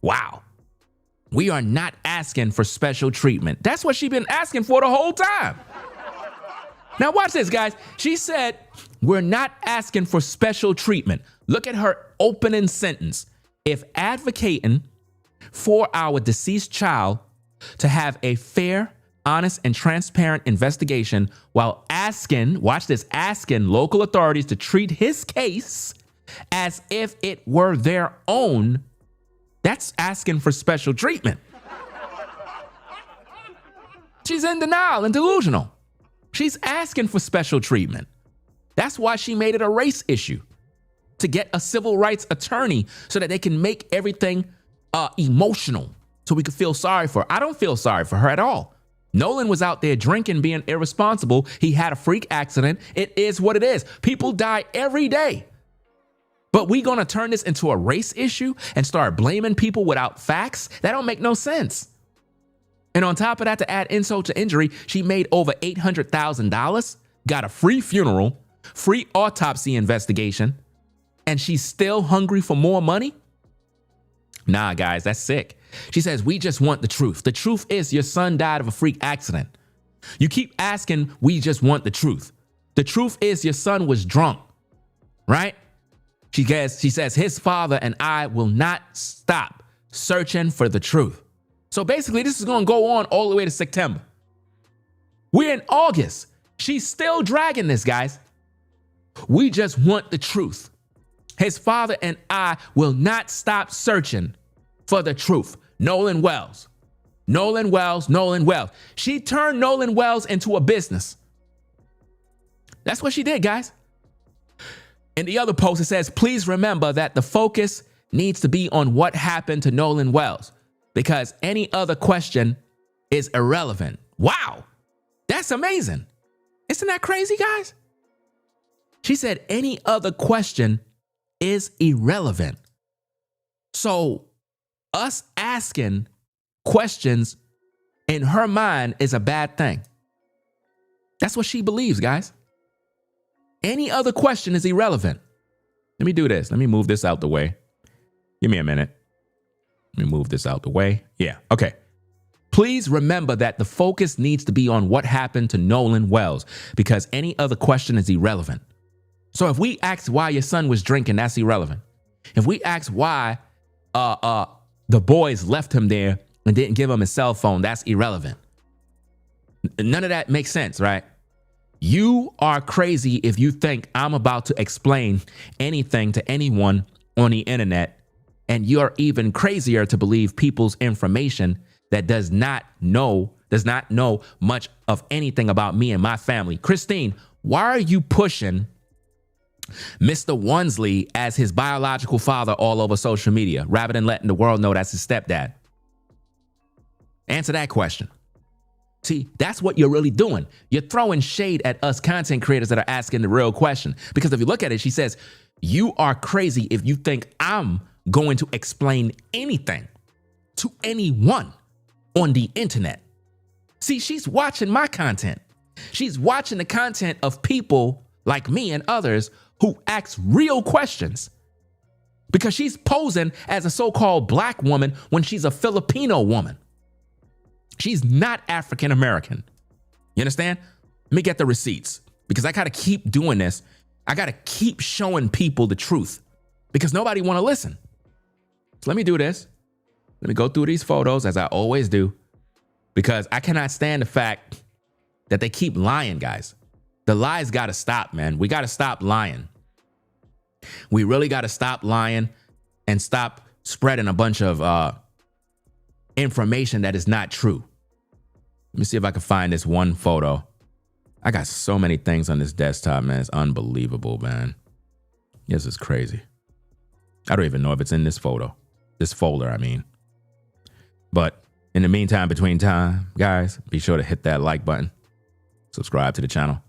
Wow. We are not asking for special treatment. That's what she's been asking for the whole time. Now watch this, guys. She said, we're not asking for special treatment. Look at her opening sentence. If advocating for our deceased child to have a fair, honest, and transparent investigation while asking, watch this, asking local authorities to treat his case as if it were their own, that's asking for special treatment. She's in denial and delusional. She's asking for special treatment. That's why she made it a race issue, to get a civil rights attorney so that they can make everything emotional so we could feel sorry for her. I don't feel sorry for her at all. Nolan was out there drinking, being irresponsible. He had a freak accident. It is what it is. People die every day. But we gonna turn this into a race issue and start blaming people without facts? That don't make no sense. And on top of that, to add insult to injury, she made over $800,000, got a free funeral, free autopsy investigation, and she's still hungry for more money? Nah, guys, that's sick. She says, we just want the truth. The truth is your son died of a freak accident. You keep asking, we just want the truth. The truth is your son was drunk, right? She says, his father and I will not stop searching for the truth. So basically, this is going to go on all the way to September. We're in August. She's still dragging this, guys. We just want the truth. His father and I will not stop searching for the truth. Nolan Wells. Nolan Wells, Nolan Wells. She turned Nolan Wells into a business. That's what she did, guys. In the other post, it says, please remember that the focus needs to be on what happened to Nolan Wells, because any other question is irrelevant. Wow, that's amazing. Isn't that crazy, guys? She said any other question is irrelevant. So us asking questions in her mind is a bad thing. That's what she believes, guys. Any other question is irrelevant. Let me do this. Let me move this out the way. Give me a minute. Let me move this out the way. Yeah, okay. Please remember that the focus needs to be on what happened to Nolan Wells, because any other question is irrelevant. So if we ask why your son was drinking, that's irrelevant. If we ask why the boys left him there and didn't give him a cell phone, that's irrelevant. None of that makes sense, right? You are crazy if you think I'm about to explain anything to anyone on the internet, and you're even crazier to believe people's information that does not know much of anything about me and my family. Christine, why are you pushing Mr. Wonsley as his biological father all over social media, rather than letting the world know that's his stepdad? Answer that question. See, that's what you're really doing. You're throwing shade at us content creators that are asking the real question. Because if you look at it, she says, you are crazy if you think I'm going to explain anything to anyone on the internet. See, she's watching my content. She's watching the content of people like me and others who ask real questions, because she's posing as a so-called black woman when she's a Filipino woman. She's not African American. You understand? Let me get the receipts, because I got to keep doing this. I got to keep showing people the truth, because nobody want to listen. So let me do this. Let me go through these photos as I always do, because I cannot stand the fact that they keep lying, guys. The lies got to stop, man. We got to stop lying. We really got to stop lying and stop spreading a bunch of information that is not true. Let me see if I can find this one photo. I got so many things on this desktop, man. It's unbelievable, man. This is crazy. I don't even know if it's in this photo. This folder, I mean. But in the meantime, between time, guys, be sure to hit that like button. Subscribe to the channel.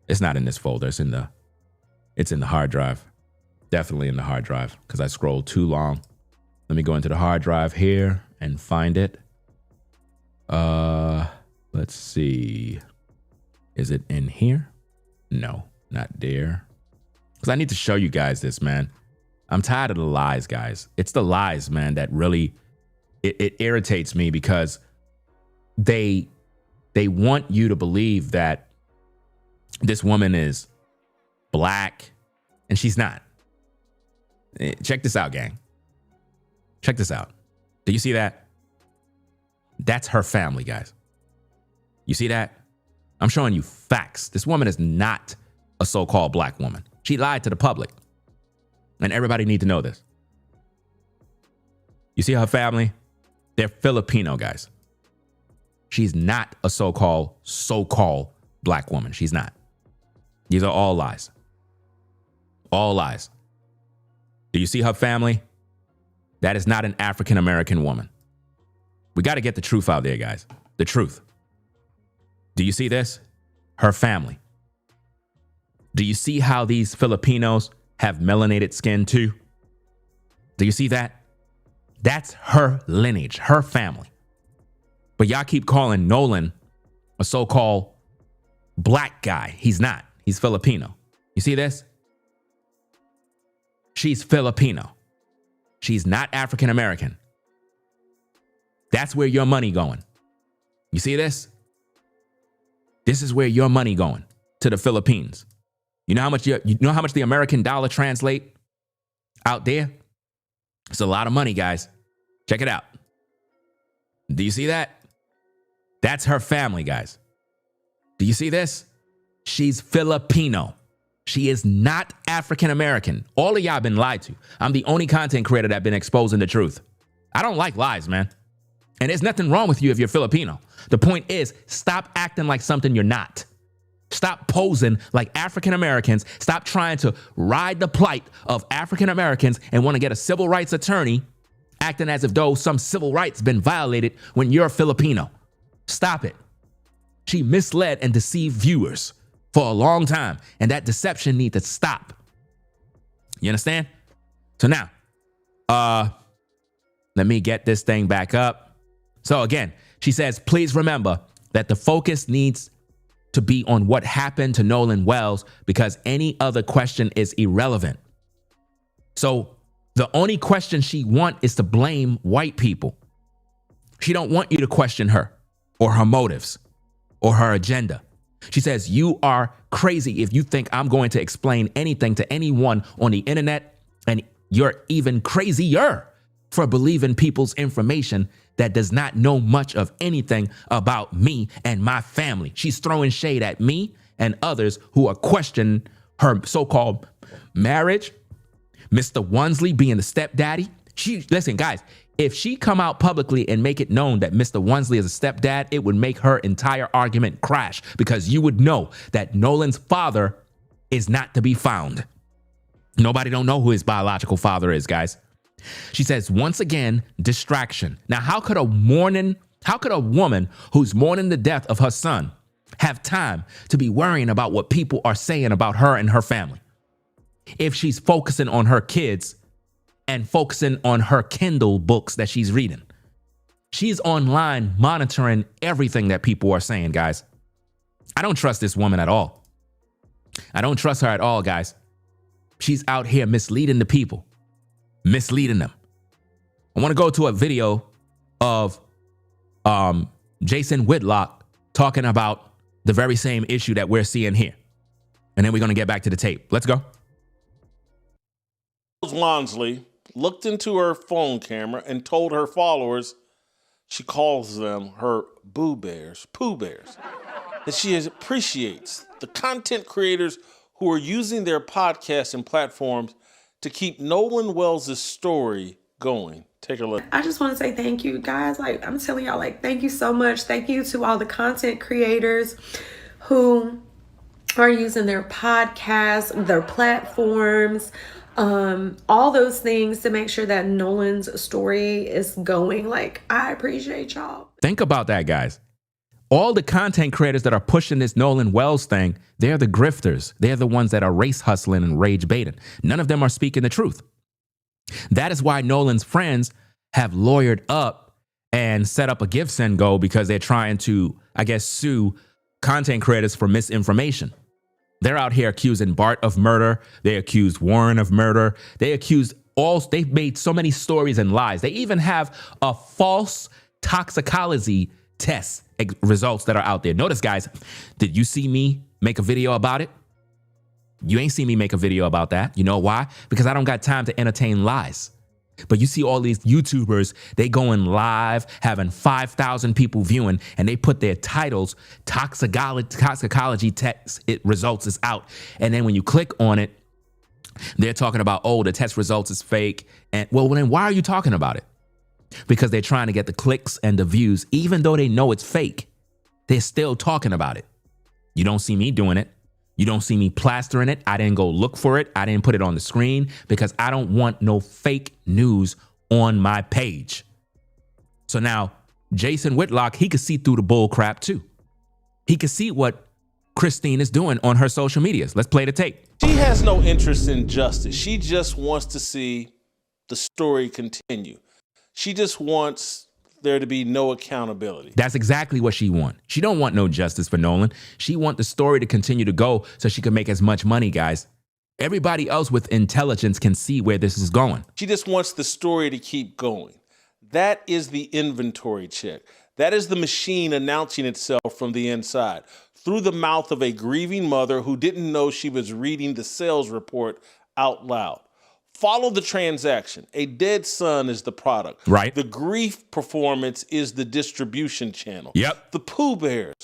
It's not in this folder. It's in the hard drive. Definitely in the hard drive, because I scrolled too long. Let me go into the hard drive here and find it. Let's see. Is it in here? No, not there. Because I need to show you guys this, man. I'm tired of the lies, guys. It's the lies, man, that really, it irritates me, because they want you to believe that this woman is black, and she's not. Check this out, gang. Check this out. Do you see that? That's her family, guys. You see that? I'm showing you facts. This woman is not a so-called black woman. She lied to the public. And everybody need to know this. You see her family? They're Filipino, guys. She's not a so-called black woman. She's not. These are all lies. All lies. Do you see her family? That is not an African American woman. We got to get the truth out there, guys. The truth. Do you see this? Her family. Do you see how these Filipinos have melanated skin too? Do you see that? That's her lineage, her family. But y'all keep calling Nolan a so-called black guy. He's not. He's Filipino. You see this? She's Filipino. She's not African American. That's where your money going. You see this? This is where your money going, to the Philippines. You know how much the American dollar translate out there? It's a lot of money, guys. Check it out. Do you see that? That's her family, guys. Do you see this? She's Filipino. She is not African American. All of y'all been lied to. I'm the only content creator that been exposing the truth. I don't like lies, man. And there's nothing wrong with you if you're Filipino. The point is, stop acting like something you're not. Stop posing like African Americans. Stop trying to ride the plight of African Americans and want to get a civil rights attorney acting as if though some civil rights been violated when you're Filipino. Stop it. She misled and deceived viewers for a long time, and that deception needs to stop. You understand? So now, let me get this thing back up. So again, she says, please remember that the focus needs to be on what happened to Nolan Wells because any other question is irrelevant. So the only question she want is to blame white people. She don't want you to question her or her motives or her agenda. She says, you are crazy if you think I'm going to explain anything to anyone on the internet, and you're even crazier for believing people's information that does not know much of anything about me and my family. She's throwing shade at me and others who are questioning her so-called marriage, Mr. Wansley being the stepdaddy. Listen, guys, if she come out publicly and make it known that Mr. Wansley is a stepdad, it would make her entire argument crash because you would know that Nolan's father is not to be found. Nobody don't know who his biological father is, guys. She says, once again, distraction. Now, how could a woman who's mourning the death of her son have time to be worrying about what people are saying about her and her family if she's focusing on her kids and focusing on her Kindle books that she's reading? She's online monitoring everything that people are saying, guys. I don't trust this woman at all. I don't trust her at all, guys. She's out here misleading the people. Misleading them. I want to go to a video of Jason Whitlock talking about the very same issue that we're seeing here. And then we're going to get back to the tape. Let's go. Wansley looked into her phone camera and told her followers, she calls them her Pooh Bears, that she appreciates the content creators who are using their podcasts and platforms to keep Nolan Wells' story going. Take a look. I just want to say thank you, guys. Like, I'm telling y'all, like, thank you so much. Thank you to all the content creators who are using their podcasts, their platforms, all those things to make sure that Nolan's story is going. Like, I appreciate y'all. Think about that, guys. All the content creators that are pushing this Nolan Wells thing, they're the grifters. They're the ones that are race hustling and rage baiting. None of them are speaking the truth. That is why Nolan's friends have lawyered up and set up a give send go, because they're trying to, I guess, sue content creators for misinformation. They're out here accusing Bart of murder. They accused Warren of murder. They've made so many stories and lies. They even have a false toxicology test results that are out there. Notice, guys, did you see me make a video about it? You ain't seen me make a video about that. You know why? Because I don't got time to entertain lies. But you see all these YouTubers, they going live, having 5,000 people viewing, and they put their titles, toxicology test results is out. And then when you click on it, they're talking about, oh, the test results is fake. And well, then why are you talking about it? Because they're trying to get the clicks and the views, even though they know it's fake. They're still talking about it. You don't see me doing it. You don't see me plastering it. I didn't go look for it. I didn't put it on the screen because I don't want no fake news on my page. So now Jason Whitlock, he could see through the bull crap too. He could see what Christine is doing on her social medias. Let's play the tape. She has no interest in justice. She just wants to see the story continue. She just wants there to be no accountability. That's exactly what she wants. She don't want no justice for Nolan. She want the story to continue to go so she can make as much money, guys. Everybody else with intelligence can see where this is going. She just wants the story to keep going. That is the inventory check. That is the machine announcing itself from the inside through the mouth of a grieving mother who didn't know she was reading the sales report out loud. Follow the transaction. A dead son is the product. Right. The grief performance is the distribution channel. Yep. The Pooh Bears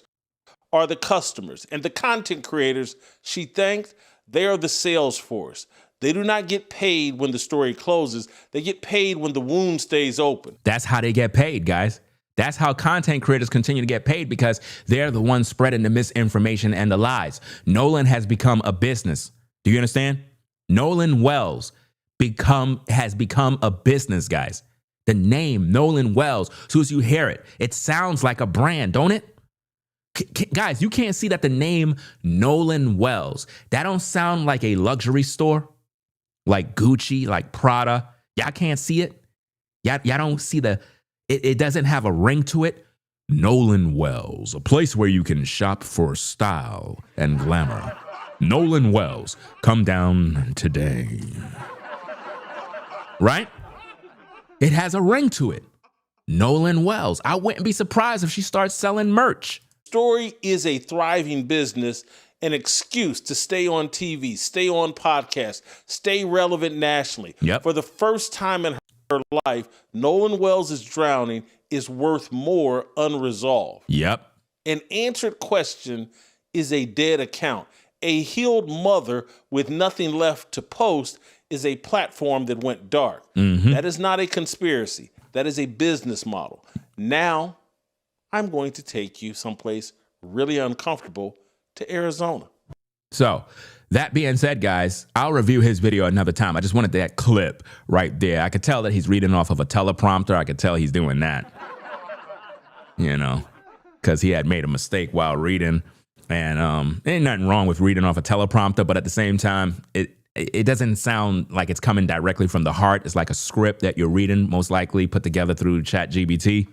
are the customers, and the content creators she thanked, they are the sales force. They do not get paid when the story closes. They get paid when the wound stays open. That's how they get paid, guys. That's how content creators continue to get paid, because they're the ones spreading the misinformation and the lies. Nolan has become a business. Do you understand? Nolan Wells has become a business, guys. The name Nolan Wells, as soon as you hear it, it sounds like a brand, don't it? Guys, you can't see that the name Nolan Wells, that don't sound like a luxury store, like Gucci, like Prada. Y'all can't see it. Y'all don't see it doesn't have a ring to it. Nolan Wells, a place where you can shop for style and glamour. Nolan Wells, come down today. Right? It has a ring to it. Nolan Wells. I wouldn't be surprised if she starts selling merch. Story is a thriving business, an excuse to stay on TV, stay on podcasts, stay relevant nationally. Yep. For the first time in her life, Nolan Wells' drowning is worth more unresolved. Yep. An answered question is a dead account. A healed mother with nothing left to post is a platform that went dark. Mm-hmm. That is not a conspiracy. That is a business model. Now, I'm going to take you someplace really uncomfortable, to Arizona. So, that being said, guys, I'll review his video another time. I just wanted that clip right there. I could tell that he's reading off of a teleprompter. I could tell he's doing that, because he had made a mistake while reading. And ain't nothing wrong with reading off a teleprompter, but at the same time, it doesn't sound like it's coming directly from the heart. It's like a script that you're reading, most likely put together through ChatGPT.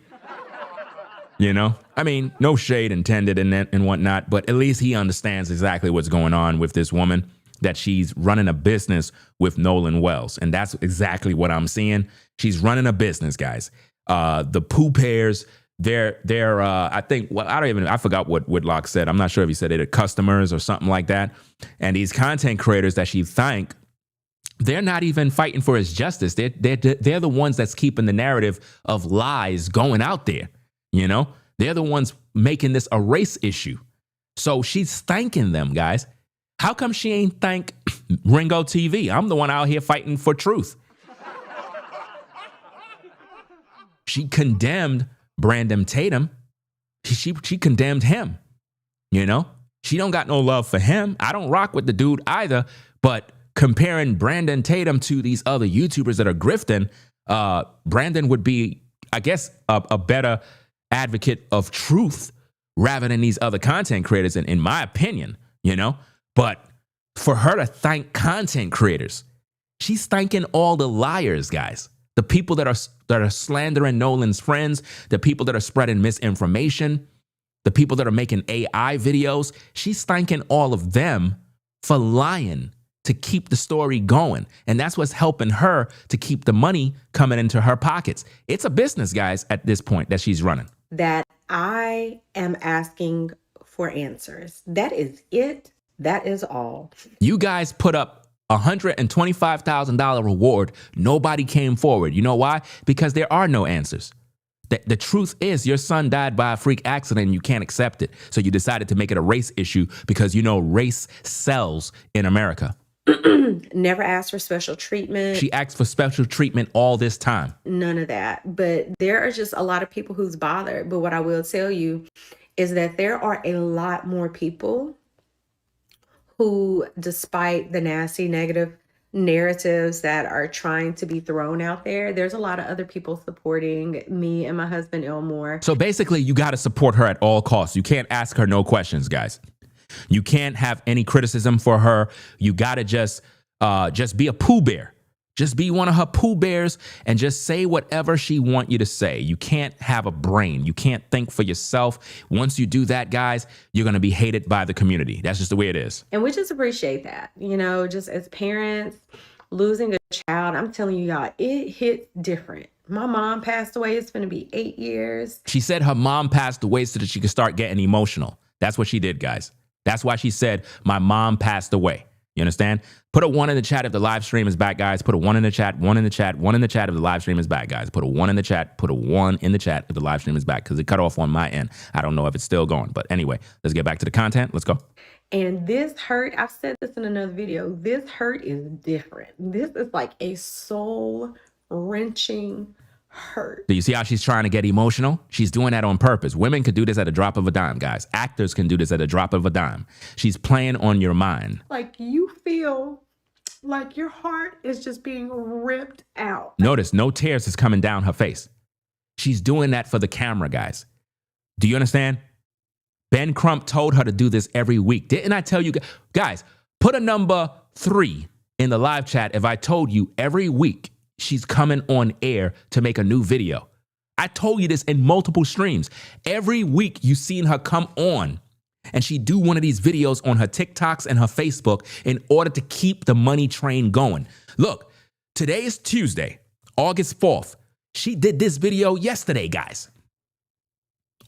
I mean, no shade intended and whatnot, but at least he understands exactly what's going on with this woman, that she's running a business with Nolan Wells. And that's exactly what I'm seeing. She's running a business, guys. The Pooh Bears, they're I think, well, I forgot what Whitlock said. I'm not sure if he said they're customers or something like that. And these content creators that she thanked, they're not even fighting for his justice. They're the ones that's keeping the narrative of lies going out there. They're the ones making this a race issue. So she's thanking them, guys. How come she ain't thank Ringo TV? I'm the one out here fighting for truth. She condemned Brandon Tatum. She condemned him. She don't got no love for him. I don't rock with the dude either. But comparing Brandon Tatum to these other YouTubers that are grifting, Brandon would be, I guess, a better advocate of truth rather than these other content creators, in my opinion, But for her to thank content creators, she's thanking all the liars, guys. The people that are slandering Nolan's friends, the people that are spreading misinformation, the people that are making AI videos. She's thanking all of them for lying to keep the story going. And that's what's helping her to keep the money coming into her pockets. It's a business, guys, at this point that she's running. That I am asking for answers. That is it. That is all. You guys put up $125,000 reward. Nobody came forward. You know why? Because there are no answers. The truth is your son died by a freak accident and you can't accept it. So you decided to make it a race issue because race sells in America. Never asked for special treatment. She asked for special treatment all this time. None of that. But there are just a lot of people who's bothered. But what I will tell you is that there are a lot more people who, despite the nasty, negative narratives that are trying to be thrown out there's a lot of other people supporting me and my husband, Elmore. So basically, you got to support her at all costs. You can't ask her no questions, guys. You can't have any criticism for her. You gotta just be a Pooh Bear. Just be one of her Pooh Bears and just say whatever she want you to say. You can't have a brain. You can't think for yourself. Once you do that, guys, you're going to be hated by the community. That's just the way it is. And we just appreciate that. You know, just as parents, losing a child, I'm telling you, y'all, it hits different. My mom passed away. It's going to be 8 years. She said her mom passed away so that she could start getting emotional. That's what she did, guys. That's why she said, my mom passed away. You understand? Put a 1 in the chat if the live stream is back, guys. Put a 1 in the chat, 1 in the chat, 1 in the chat if the live stream is back, guys. Put a 1 in the chat, put a 1 in the chat if the live stream is back, because it cut off on my end. I don't know if it's still going. But anyway, let's get back to the content. Let's go. And this hurt, I've said this in another video, this hurt is different. This is like a soul-wrenching hurt. Do you see how she's trying to get emotional? She's doing that on purpose. Women could do this at a drop of a dime, guys. Actors can do this at a drop of a dime. She's playing on your mind. Like you feel like your heart is just being ripped out. Notice no tears is coming down her face. She's doing that for the camera, guys. Do you understand? Ben Crump told her to do this every week. Didn't I tell you guys, put a number 3 in the live chat if I told you every week she's coming on air to make a new video. I told you this in multiple streams. Every week you've seen her come on and she do one of these videos on her TikToks and her Facebook in order to keep the money train going. Look, today is Tuesday, August 4th. She did this video yesterday, guys.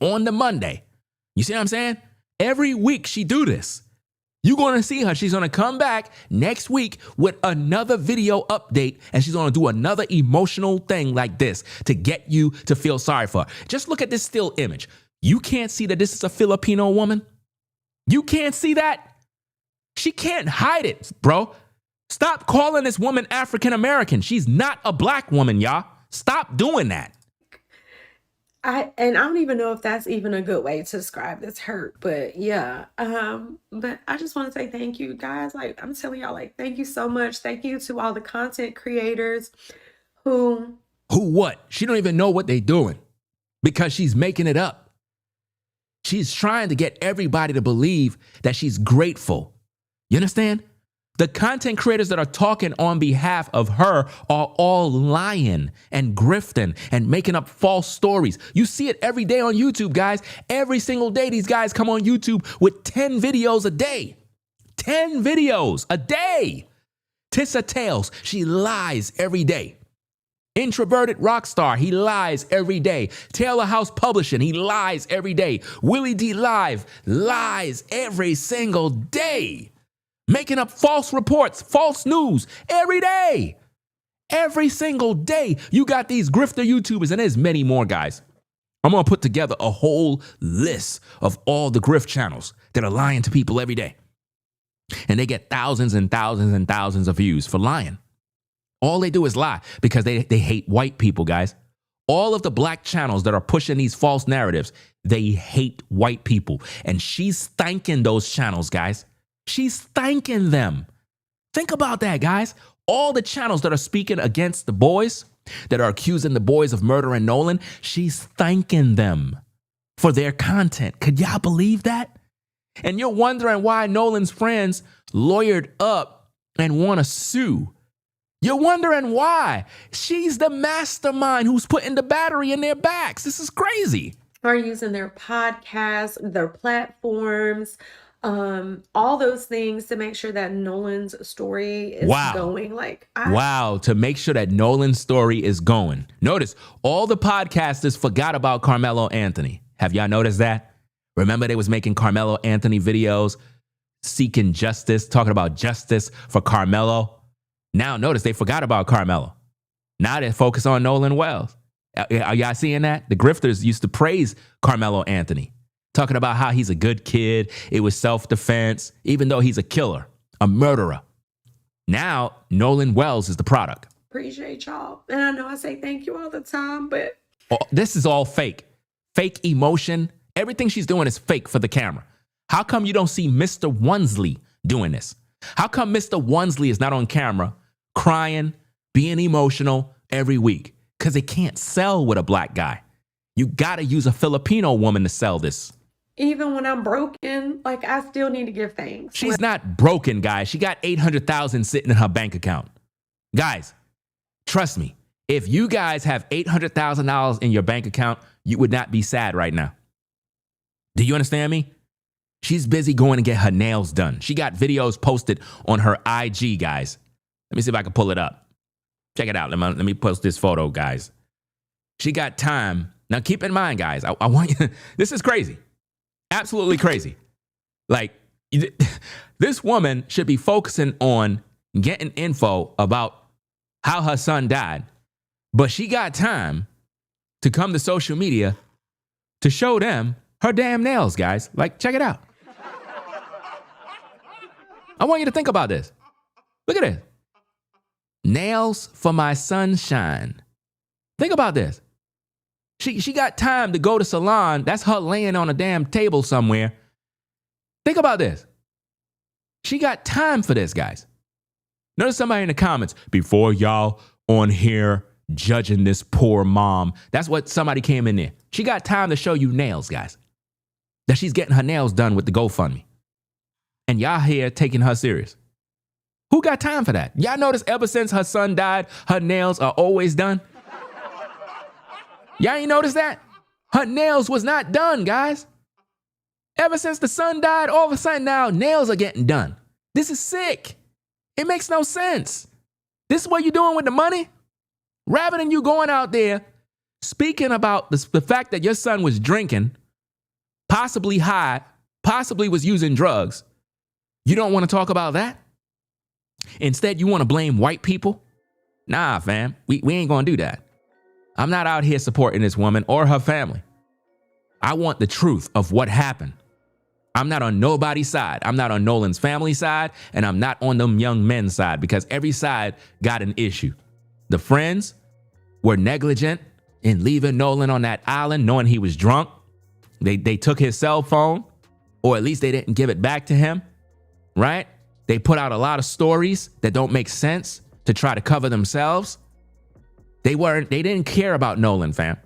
On the Monday. You see what I'm saying? Every week she do this. You're going to see her. She's going to come back next week with another video update, and she's going to do another emotional thing like this to get you to feel sorry for her. Just look at this still image. You can't see that this is a Filipino woman? You can't see that? She can't hide it, bro. Stop calling this woman African American. She's not a black woman, y'all. Stop doing that. I don't even know if that's even a good way to describe this hurt, but yeah. But I just want to say thank you guys. Like I'm telling y'all, like, thank you so much. Thank you to all the content creators who what? She don't even know what they're doing because she's making it up. She's trying to get everybody to believe that she's grateful. You understand? The content creators that are talking on behalf of her are all lying and grifting and making up false stories. You see it every day on YouTube, guys. Every single day, these guys come on YouTube with 10 videos a day. 10 videos a day. Tissa Tales, she lies every day. Introverted rock star, he lies every day. Taylor House Publishing, he lies every day. Willie D Live lies every single day. Making up false reports, false news every day. Every single day. You got these grifter YouTubers, and there's many more, guys. I'm going to put together a whole list of all the grift channels that are lying to people every day. And they get thousands and thousands and thousands of views for lying. All they do is lie because they hate white people, guys. All of the black channels that are pushing these false narratives, they hate white people. And she's thanking those channels, guys. She's thanking them. Think about that, guys. All the channels that are speaking against the boys, that are accusing the boys of murdering Nolan, she's thanking them for their content. Could y'all believe that? And you're wondering why Nolan's friends lawyered up and want to sue. You're wondering why. She's the mastermind who's putting the battery in their backs. This is crazy. are using their podcasts, their platforms, all those things to make sure that Nolan's story is going. Wow, to make sure that Nolan's story is going. Notice, all the podcasters forgot about Carmelo Anthony. Have y'all noticed that? Remember they was making Carmelo Anthony videos, seeking justice, talking about justice for Carmelo. Now notice they forgot about Carmelo. Now they're focused on Nolan Wells. Are y'all seeing that? The grifters used to praise Carmelo Anthony, talking about how he's a good kid. It was self-defense, even though he's a killer, a murderer. Now, Nolan Wells is the product. Appreciate y'all. And I know I say thank you all the time, but this is all fake. Fake emotion. Everything she's doing is fake for the camera. How come you don't see Mr. Wonsley doing this? How come Mr. Wonsley is not on camera crying, being emotional every week? Because it can't sell with a black guy. You got to use a Filipino woman to sell this. Even when I'm broken, like I still need to give thanks. She's not broken, guys. She got 800,000 sitting in her bank account. Guys, trust me. If you guys have $800,000 in your bank account, you would not be sad right now. Do you understand me? She's busy going to get her nails done. She got videos posted on her IG, guys. Let me see if I can pull it up. Check it out. Let me post this photo, guys. She got time. Now, keep in mind, guys, I want you, this is crazy. Absolutely crazy. Like, this woman should be focusing on getting info about how her son died, but she got time to come to social media to show them her damn nails, guys. Like, check it out. I want you to think about this. Look at this. Nails for my sunshine. Think about this. She got time to go to salon. That's her laying on a damn table somewhere. Think about this. She got time for this, guys. Notice somebody in the comments, before y'all on here judging this poor mom. That's what somebody came in there. She got time to show you nails, guys. That she's getting her nails done with the GoFundMe. And y'all here taking her serious. Who got time for that? Y'all notice ever since her son died, her nails are always done? Y'all ain't noticed that? Her nails was not done, guys. Ever since the son died, all of a sudden now, nails are getting done. This is sick. It makes no sense. This is what you're doing with the money? Rather than you going out there speaking about the fact that your son was drinking, possibly high, possibly was using drugs, you don't want to talk about that? Instead, you want to blame white people? Nah, fam, we ain't going to do that. I'm not out here supporting this woman or her family. I want the truth of what happened. I'm not on nobody's side. I'm not on Nolan's family side, and I'm not on them young men's side, because every side got an issue. The friends were negligent in leaving Nolan on that island knowing he was drunk. They took his cell phone, or at least they didn't give it back to him, right? They put out a lot of stories that don't make sense to try to cover themselves. They didn't care about Nolan, fam.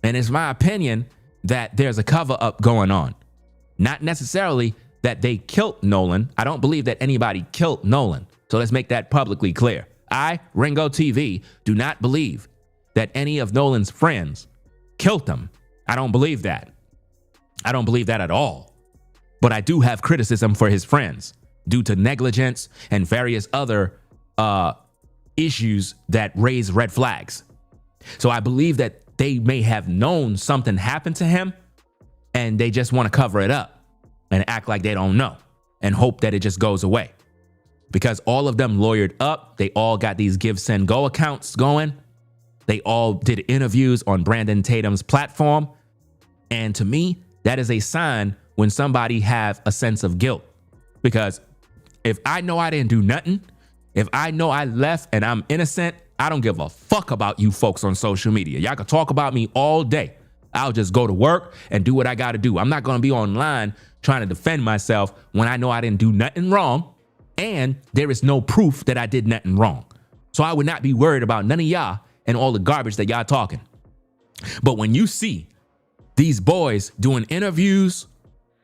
And it's my opinion that there's a cover up going on. Not necessarily that they killed Nolan. I don't believe that anybody killed Nolan. So let's make that publicly clear. I, Ringo TV, do not believe that any of Nolan's friends killed him. I don't believe that. I don't believe that at all. But I do have criticism for his friends due to negligence and various other issues that raise red flags. So I believe that they may have known something happened to him, and they just want to cover it up and act like they don't know and hope that it just goes away. Because all of them lawyered up. They all got these give, send, go accounts going. They all did interviews on Brandon Tatum's platform. And to me, that is a sign when somebody have a sense of guilt. Because if I know I didn't do nothing, if I know I left and I'm innocent, I don't give a fuck about you folks on social media. Y'all can talk about me all day. I'll just go to work and do what I got to do. I'm not going to be online trying to defend myself when I know I didn't do nothing wrong and there is no proof that I did nothing wrong. So I would not be worried about none of y'all and all the garbage that y'all talking. But when you see these boys doing interviews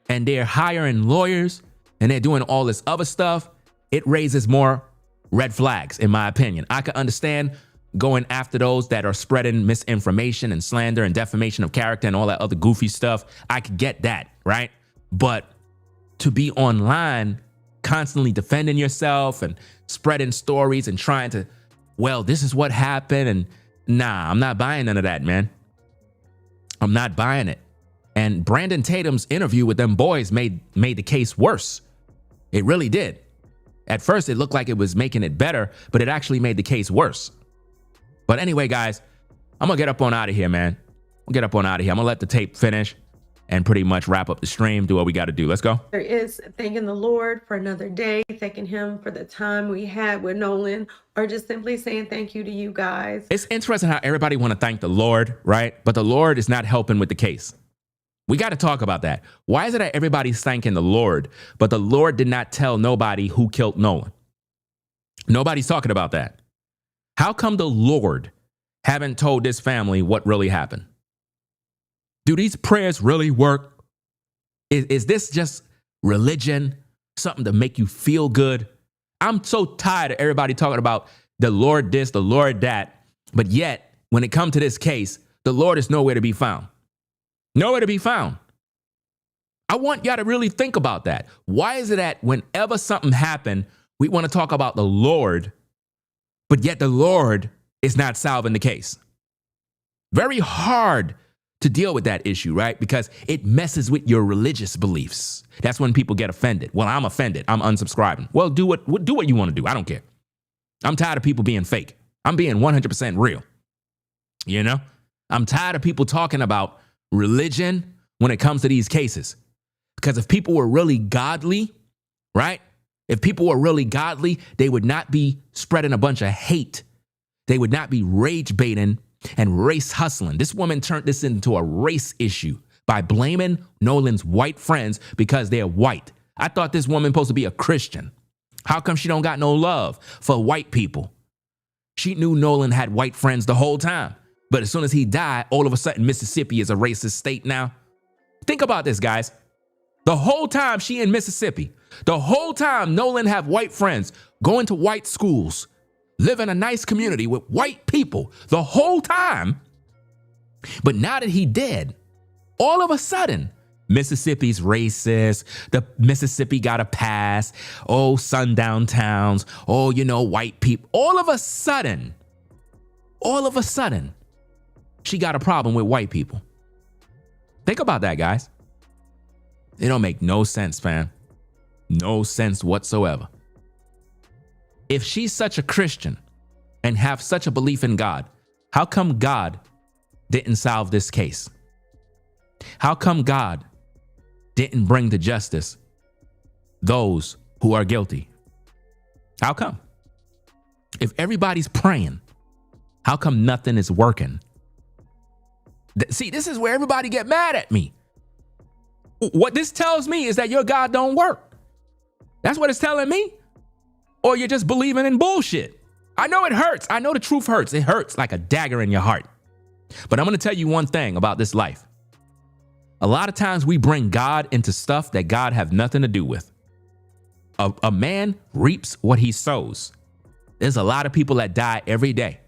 and they're hiring lawyers and they're doing all this other stuff, it raises more red flags, in my opinion. I can understand going after those that are spreading misinformation and slander and defamation of character and all that other goofy stuff. I could get that, right? But to be online constantly defending yourself and spreading stories and trying to, well, this is what happened, and nah, I'm not buying none of that, man. I'm not buying it. And Brandon Tatum's interview with them boys made the case worse. It really did. At first, it looked like it was making it better, but it actually made the case worse. But anyway, guys, I'm going to get up on out of here, man. I'm going to let the tape finish and pretty much wrap up the stream, do what we got to do. Let's go. There is thanking the Lord for another day, thanking him for the time we had with Nolan, or just simply saying thank you to you guys. It's interesting how everybody want to thank the Lord, right? But the Lord is not helping with the case. We got to talk about that. Why is it that everybody's thanking the Lord, but the Lord did not tell nobody who killed Nolan? Nobody's talking about that. How come the Lord haven't told this family what really happened? Do these prayers really work? Is this just religion, something to make you feel good? I'm so tired of everybody talking about the Lord this, the Lord that, but yet when it comes to this case, the Lord is nowhere to be found. Nowhere to be found. I want y'all to really think about that. Why is it that whenever something happened, we want to talk about the Lord, but yet the Lord is not solving the case? Very hard to deal with that issue, right? Because it messes with your religious beliefs. That's when people get offended. Well, I'm offended. I'm unsubscribing. Well, do what you want to do. I don't care. I'm tired of people being fake. I'm being 100% real. You know? I'm tired of people talking about religion when it comes to these cases. Because if people were really godly, right? If people were really godly, they would not be spreading a bunch of hate. They would not be rage baiting and race hustling. This woman turned this into a race issue by blaming Nolan's white friends because they're white. I thought this woman supposed to be a Christian. How come she don't got no love for white people? She knew Nolan had white friends the whole time. But as soon as he died, all of a sudden Mississippi is a racist state now. Think about this, guys. The whole time she in Mississippi, the whole time Nolan have white friends, going to white schools, live in a nice community with white people the whole time. But now that he dead, all of a sudden, Mississippi's racist. The Mississippi got a pass. Oh, sundown towns. Oh, white people. All of a sudden, she got a problem with white people. Think about that, guys. It don't make no sense, fam. No sense whatsoever. If she's such a Christian and have such a belief in God, how come God didn't solve this case? How come God didn't bring to justice those who are guilty? How come? If everybody's praying, how come nothing is working? See, this is where everybody get mad at me. What this tells me is that your God don't work. That's what it's telling me. Or you're just believing in bullshit. I know it hurts. I know the truth hurts. It hurts like a dagger in your heart. But I'm going to tell you one thing about this life. A lot of times we bring God into stuff that God have nothing to do with. A man reaps what he sows. There's a lot of people that die every day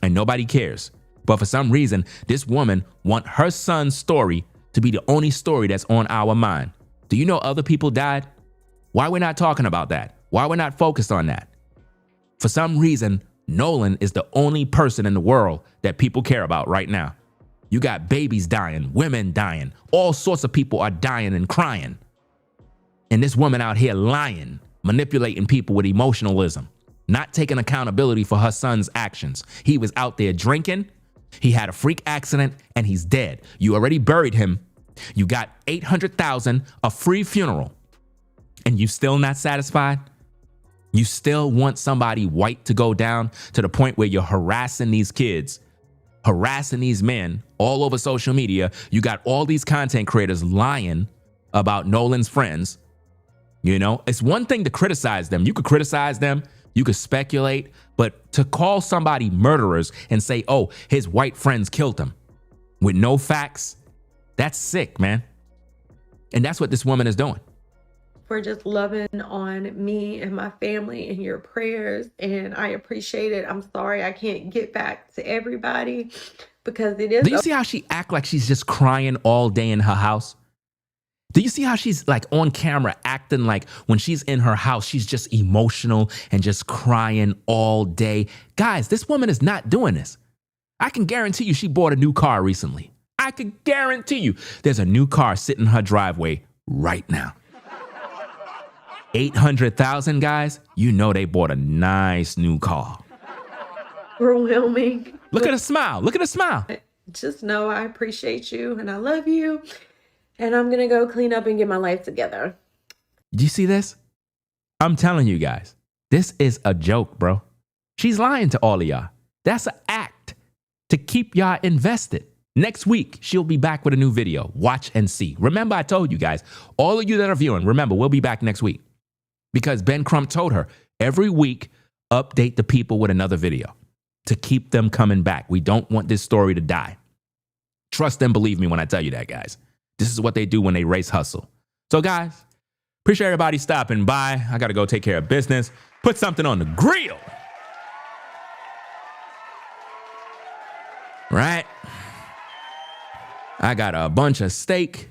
and nobody cares. But for some reason, this woman want her son's story to be the only story that's on our mind. Do you know other people died? Why we're not talking about that? Why we're not focused on that? For some reason, Nolan is the only person in the world that people care about right now. You got babies dying, women dying, all sorts of people are dying and crying. And this woman out here lying, manipulating people with emotionalism, not taking accountability for her son's actions. He was out there drinking. He had a freak accident and he's dead. You already buried him. You got $800,000, a free funeral, and you still not satisfied? You still want somebody white to go down to the point where you're harassing these kids, harassing these men all over social media. You got all these content creators lying about Nolan's friends. It's one thing to criticize them. You could criticize them. You could speculate, but to call somebody murderers and say, oh, his white friends killed him with no facts, that's sick, man. And that's what this woman is doing. For just loving on me and my family and your prayers, and I appreciate it. I'm sorry I can't get back to everybody because it is. Do you see how she act like she's just crying all day in her house? Do you see how she's like on camera acting like when she's in her house, she's just emotional and just crying all day? Guys, this woman is not doing this. I can guarantee you she bought a new car recently. I can guarantee you there's a new car sitting in her driveway right now. 800,000, guys, they bought a nice new car. Overwhelming. Look at her smile. Look at her smile. Just know I appreciate you and I love you. And I'm going to go clean up and get my life together. Do you see this? I'm telling you guys, this is a joke, bro. She's lying to all of y'all. That's an act to keep y'all invested. Next week, she'll be back with a new video. Watch and see. Remember, I told you guys, all of you that are viewing, remember, we'll be back next week. Because Ben Crump told her, every week, update the people with another video to keep them coming back. We don't want this story to die. Trust and believe me when I tell you that, guys. This is what they do when they race hustle. So guys, appreciate everybody stopping by. I got to go take care of business. Put something on the grill. Right? I got a bunch of steak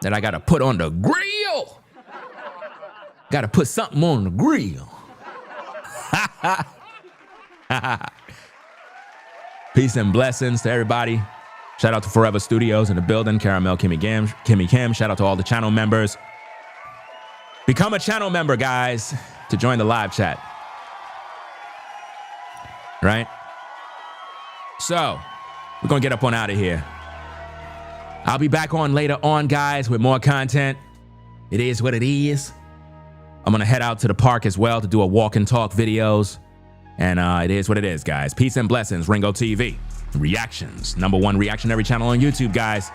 that I got to put on the grill. Got to put something on the grill. Peace and blessings to everybody. Shout out to Forever Studios in the building. Caramel, Kimmy Kim. Shout out to all the channel members. Become a channel member, guys, to join the live chat. Right? So, we're going to get up on out of here. I'll be back on later on, guys, with more content. It is what it is. I'm going to head out to the park as well to do a walk and talk videos. And it is what it is, guys. Peace and blessings, Ringo TV. Reactions. #1 reactionary channel on YouTube, guys.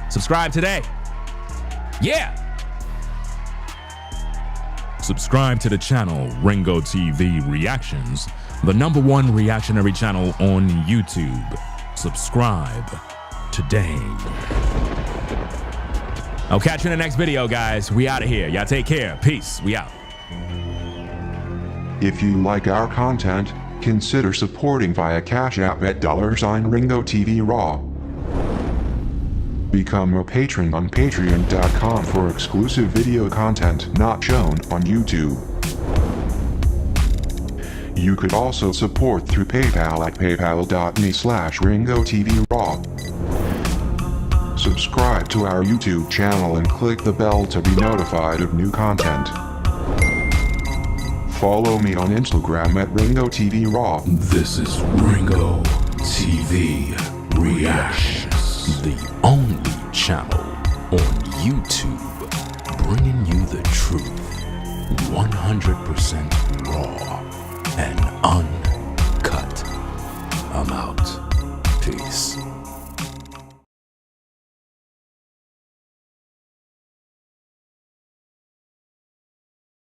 Subscribe today. Yeah. Subscribe to the channel Ringo TV Reactions, the #1 reactionary channel on YouTube. Subscribe today. I'll catch you in the next video, guys. We out of here. Y'all take care. Peace. We out. If you like our content, consider supporting via Cash App at $Ringo TV Raw. Become a patron on patreon.com for exclusive video content not shown on YouTube. You could also support through PayPal at paypal.me/Ringo TV Raw. Subscribe to our YouTube channel and click the bell to be notified of new content. Follow me on Instagram at Ringo TV Raw. This is Ringo TV Reactions, the only channel on YouTube bringing you the truth 100% raw and uncut. I'm out.